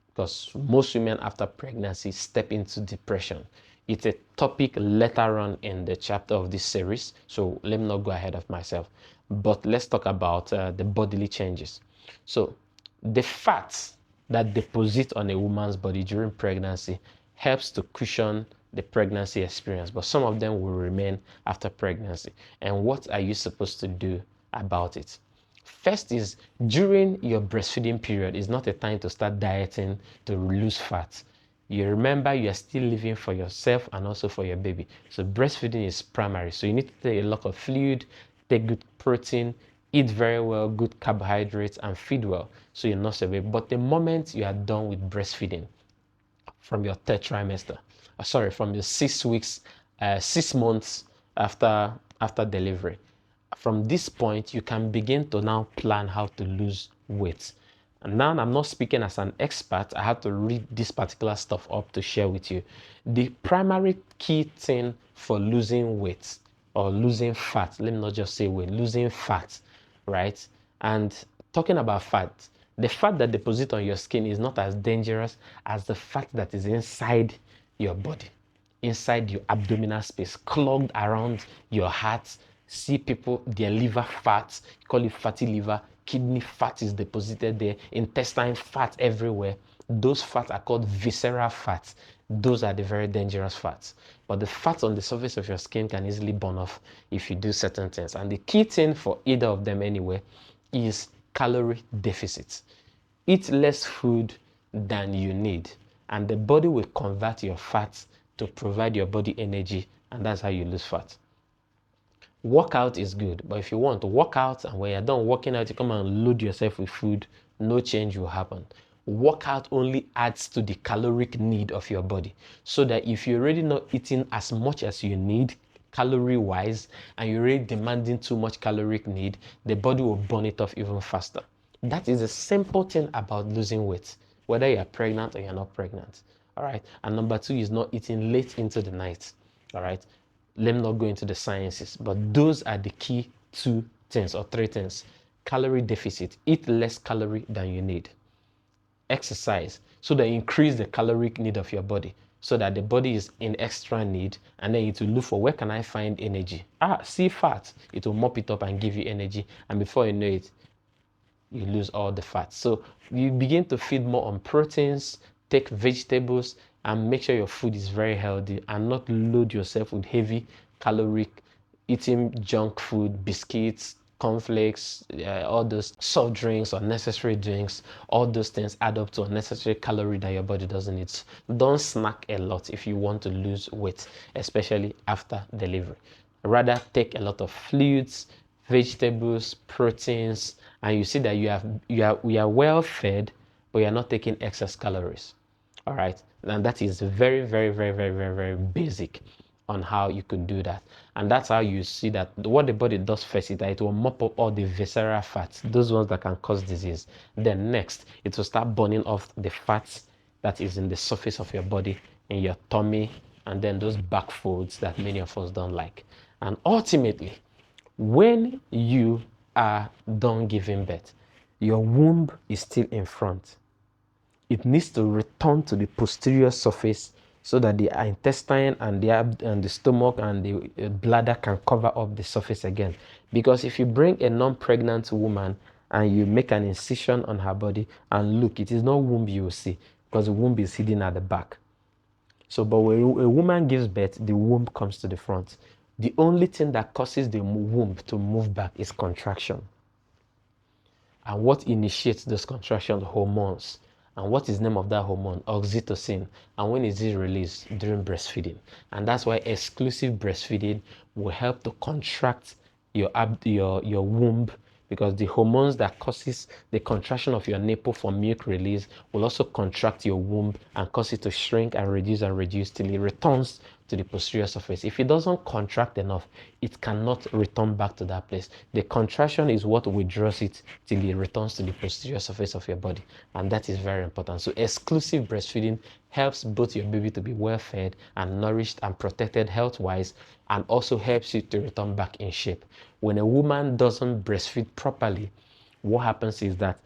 because most women after pregnancy step into depression. It's a topic later on in the chapter of this series, so let me not go ahead of myself. But let's talk about the bodily changes. So the fats that deposit on a woman's body during pregnancy helps to cushion the pregnancy experience, but some of them will remain after pregnancy. And what are you supposed to do about it? First is, during your breastfeeding period is not a time to start dieting to lose fat. You remember you are still living for yourself and also for your baby. So breastfeeding is primary. So you need to take a lot of fluid, take good protein, eat very well, good carbohydrates, and feed well so you're not severe. But the moment you are done with breastfeeding from your third trimester, from your 6 weeks, 6 months after delivery, from this point you can begin to now plan how to lose weight. And now I'm not speaking as an expert. I have to read this particular stuff up to share with you. The primary key thing for losing weight or losing fat, let me not just say weight, losing fat, right? And talking about fat, the fat that deposits on your skin is not as dangerous as the fat that is inside your body, inside your abdominal space, clogged around your heart. See people, their liver fat, call it fatty liver, kidney fat is deposited there, intestine fat everywhere. Those fats are called visceral fats. Those are the very dangerous fats. But the fats on the surface of your skin can easily burn off if you do certain things. And the key thing for either of them anyway is calorie deficit. Eat less food than you need, and the body will convert your fats to provide your body energy, and that's how you lose fat. Workout is good, but if you want to work out and when you're done working out, you come and load yourself with food, no change will happen. Workout only adds to the caloric need of your body, so that if you're already not eating as much as you need calorie wise and you're already demanding too much caloric need, the body will burn it off even faster. That is a simple thing about losing weight, whether you're pregnant or you're not pregnant. All right. And number two is not eating late into the night. All right. Let me not go into the sciences, but those are the key 2 things or 3 things. Calorie deficit, eat less calorie than you need. Exercise, so that you increase the caloric need of your body, so that the body is in extra need, and then it will look for, where can I find energy? See fat, it will mop it up and give you energy, and before you know it, you lose all the fat. So you begin to feed more on proteins, take vegetables, and make sure your food is very healthy, and not load yourself with heavy caloric, eating junk food, biscuits, cornflakes, all those soft drinks, unnecessary drinks. All those things add up to unnecessary calorie that your body doesn't need. Don't snack a lot if you want to lose weight, especially after delivery. Rather, take a lot of fluids, vegetables, proteins, and you see that we are well fed, but you're not taking excess calories. All right, and that is very, very, very, very, very, very basic on how you could do that. And that's how you see that what the body does first is that it will mop up all the visceral fats, those ones that can cause disease. Then next, it will start burning off the fats that is in the surface of your body, in your tummy, and then those back folds that many of us don't like. And ultimately, when you are done giving birth, your womb is still in front. It needs to return to the posterior surface so that the intestine and the stomach and the bladder can cover up the surface again. Because if you bring a non-pregnant woman and you make an incision on her body and look, it is not womb you will see, because the womb is hidden at the back. So, but when a woman gives birth, the womb comes to the front. The only thing that causes the womb to move back is contraction. And what initiates those contractions? Hormones. And what is the name of that hormone? Oxytocin. And when is it released? During breastfeeding. And that's why exclusive breastfeeding will help to contract your womb, because the hormones that causes the contraction of your nipple for milk release will also contract your womb and cause it to shrink and reduce till it returns to the posterior surface. If it doesn't contract enough, it cannot return back to that place. The contraction is what withdraws it till it returns to the posterior surface of your body, and that is very important. So exclusive breastfeeding helps both your baby to be well fed and nourished and protected health-wise, and also helps you to return back in shape. When a woman doesn't breastfeed properly, what happens is that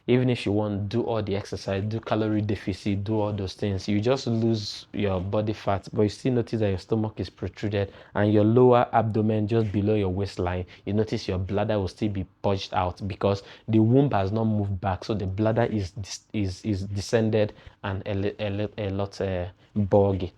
Even if you want to do all the exercise, do calorie deficit, do all those things, you just lose your body fat, but you still notice that your stomach is protruded and your lower abdomen just below your waistline. You notice your bladder will still be purged out because the womb has not moved back, so the bladder is descended and a lot bulgy.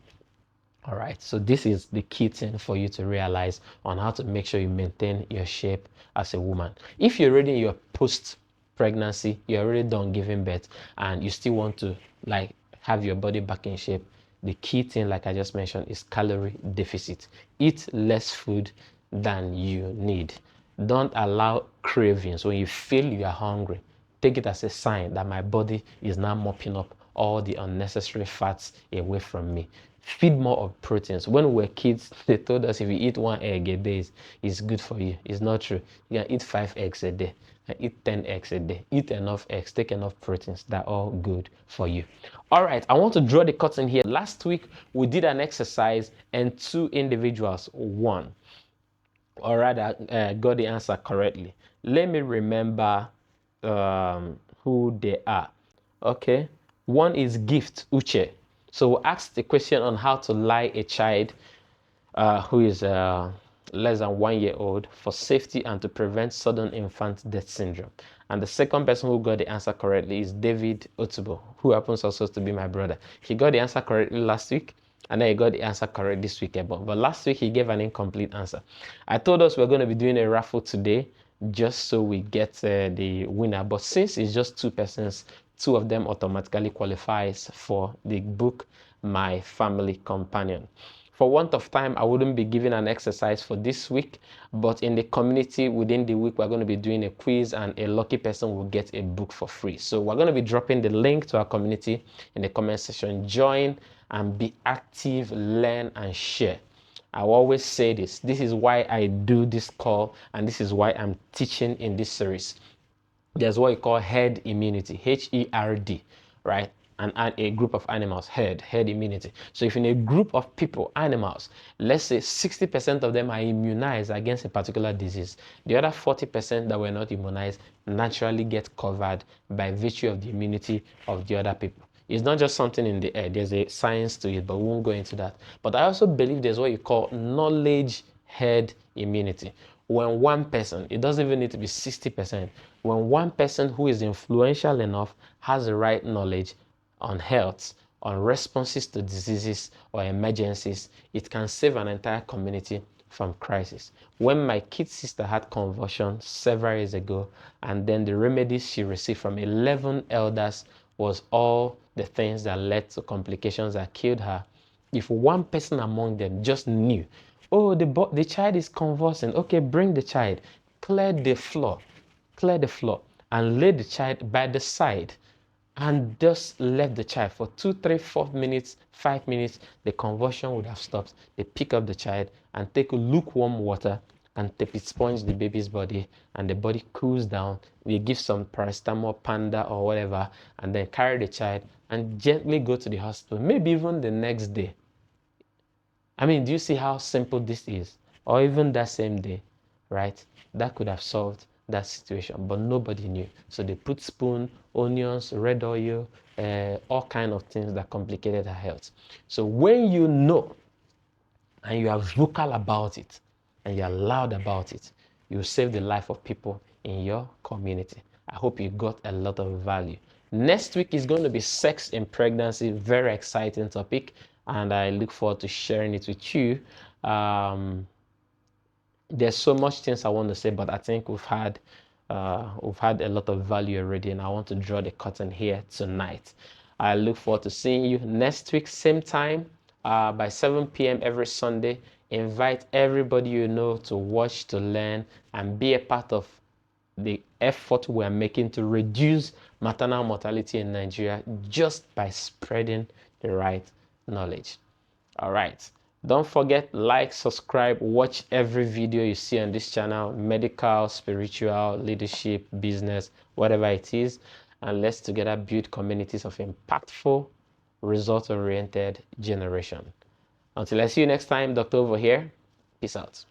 All right, so this is the key thing for you to realize on how to make sure you maintain your shape as a woman. If you're already in your post pregnancy, you're already done giving birth, and you still want to like have your body back in shape, the key thing, like I just mentioned, is calorie deficit. Eat less food than you need. Don't allow cravings. When you feel you are hungry, take it as a sign that my body is now mopping up all the unnecessary fats away from me. Feed more of proteins. When we were kids, they told us if you eat 1 egg a day, it's good for you. It's not true. You can eat 5 eggs a day. You can eat 10 eggs a day. Eat enough eggs. Take enough proteins. They're all good for you. All right. I want to draw the curtain here. Last week, we did an exercise and 2 individuals won. Or rather, got the answer correctly. Let me remember who they are. Okay. One is Gift Uche. So we asked the question on how to lie a child who is less than 1 year old for safety and to prevent sudden infant death syndrome. And the second person who got the answer correctly is David Otubo, who happens also to be my brother. He got the answer correctly last week, and then he got the answer correct this week. But last week he gave an incomplete answer. I told us we're going to be doing a raffle today just so we get the winner. But since it's just 2 persons, 2 of them automatically qualifies for the book My Family Companion. For want of time, I wouldn't be giving an exercise for this week, but in the community within the week, we're going to be doing a quiz and a lucky person will get a book for free. So we're going to be dropping the link to our community in the comment section. Join and be active, learn and share. I always say this. This is why I do this call and this is why I'm teaching in this series. There's what you call herd immunity, H-E-R-D, right? And a group of animals, herd immunity. So if in a group of people, animals, let's say 60% of them are immunized against a particular disease, the other 40% that were not immunized naturally get covered by virtue of the immunity of the other people. It's not just something in the air. There's a science to it, but we won't go into that. But I also believe there's what you call knowledge herd immunity. When one person, it doesn't even need to be 60%, when one person who is influential enough has the right knowledge on health, on responses to diseases or emergencies, it can save an entire community from crisis. When my kid sister had convulsion several years ago, and then the remedies she received from 11 elders was all the things that led to complications that killed her. If one person among them just knew, oh, the child is convulsing, okay, bring the child, clear the floor, and lay the child by the side and just left the child for 2, 3, 4 minutes, 5 minutes, the convulsion would have stopped. They pick up the child and take lukewarm water and tap it, sponge the baby's body, and the body cools down. They give some paracetamol, Panda or whatever, and then carry the child and gently go to the hospital, maybe even the next day. I mean, do you see how simple this is? Or even that same day, right? That could have solved that situation, but nobody knew. So they put spoon, onions, red oil, all kind of things that complicated her health. So when you know and you are vocal about it and you are loud about it, you save the life of people in your community. I hope you got a lot of value. Next week is going to be sex in pregnancy, very exciting topic, and I look forward to sharing it with you. There's so much things I want to say, but I think we've had a lot of value already, and I want to draw the curtain here tonight. I look forward to seeing you next week, same time, by 7 p.m. every Sunday. Invite everybody you know to watch, to learn, and be a part of the effort we are making to reduce maternal mortality in Nigeria just by spreading the right knowledge. All right. Don't forget, like, subscribe, watch every video you see on this channel, medical, spiritual, leadership, business, whatever it is. And let's together build communities of impactful, result-oriented generation. Until I see you next time, Dr. Over here. Peace out.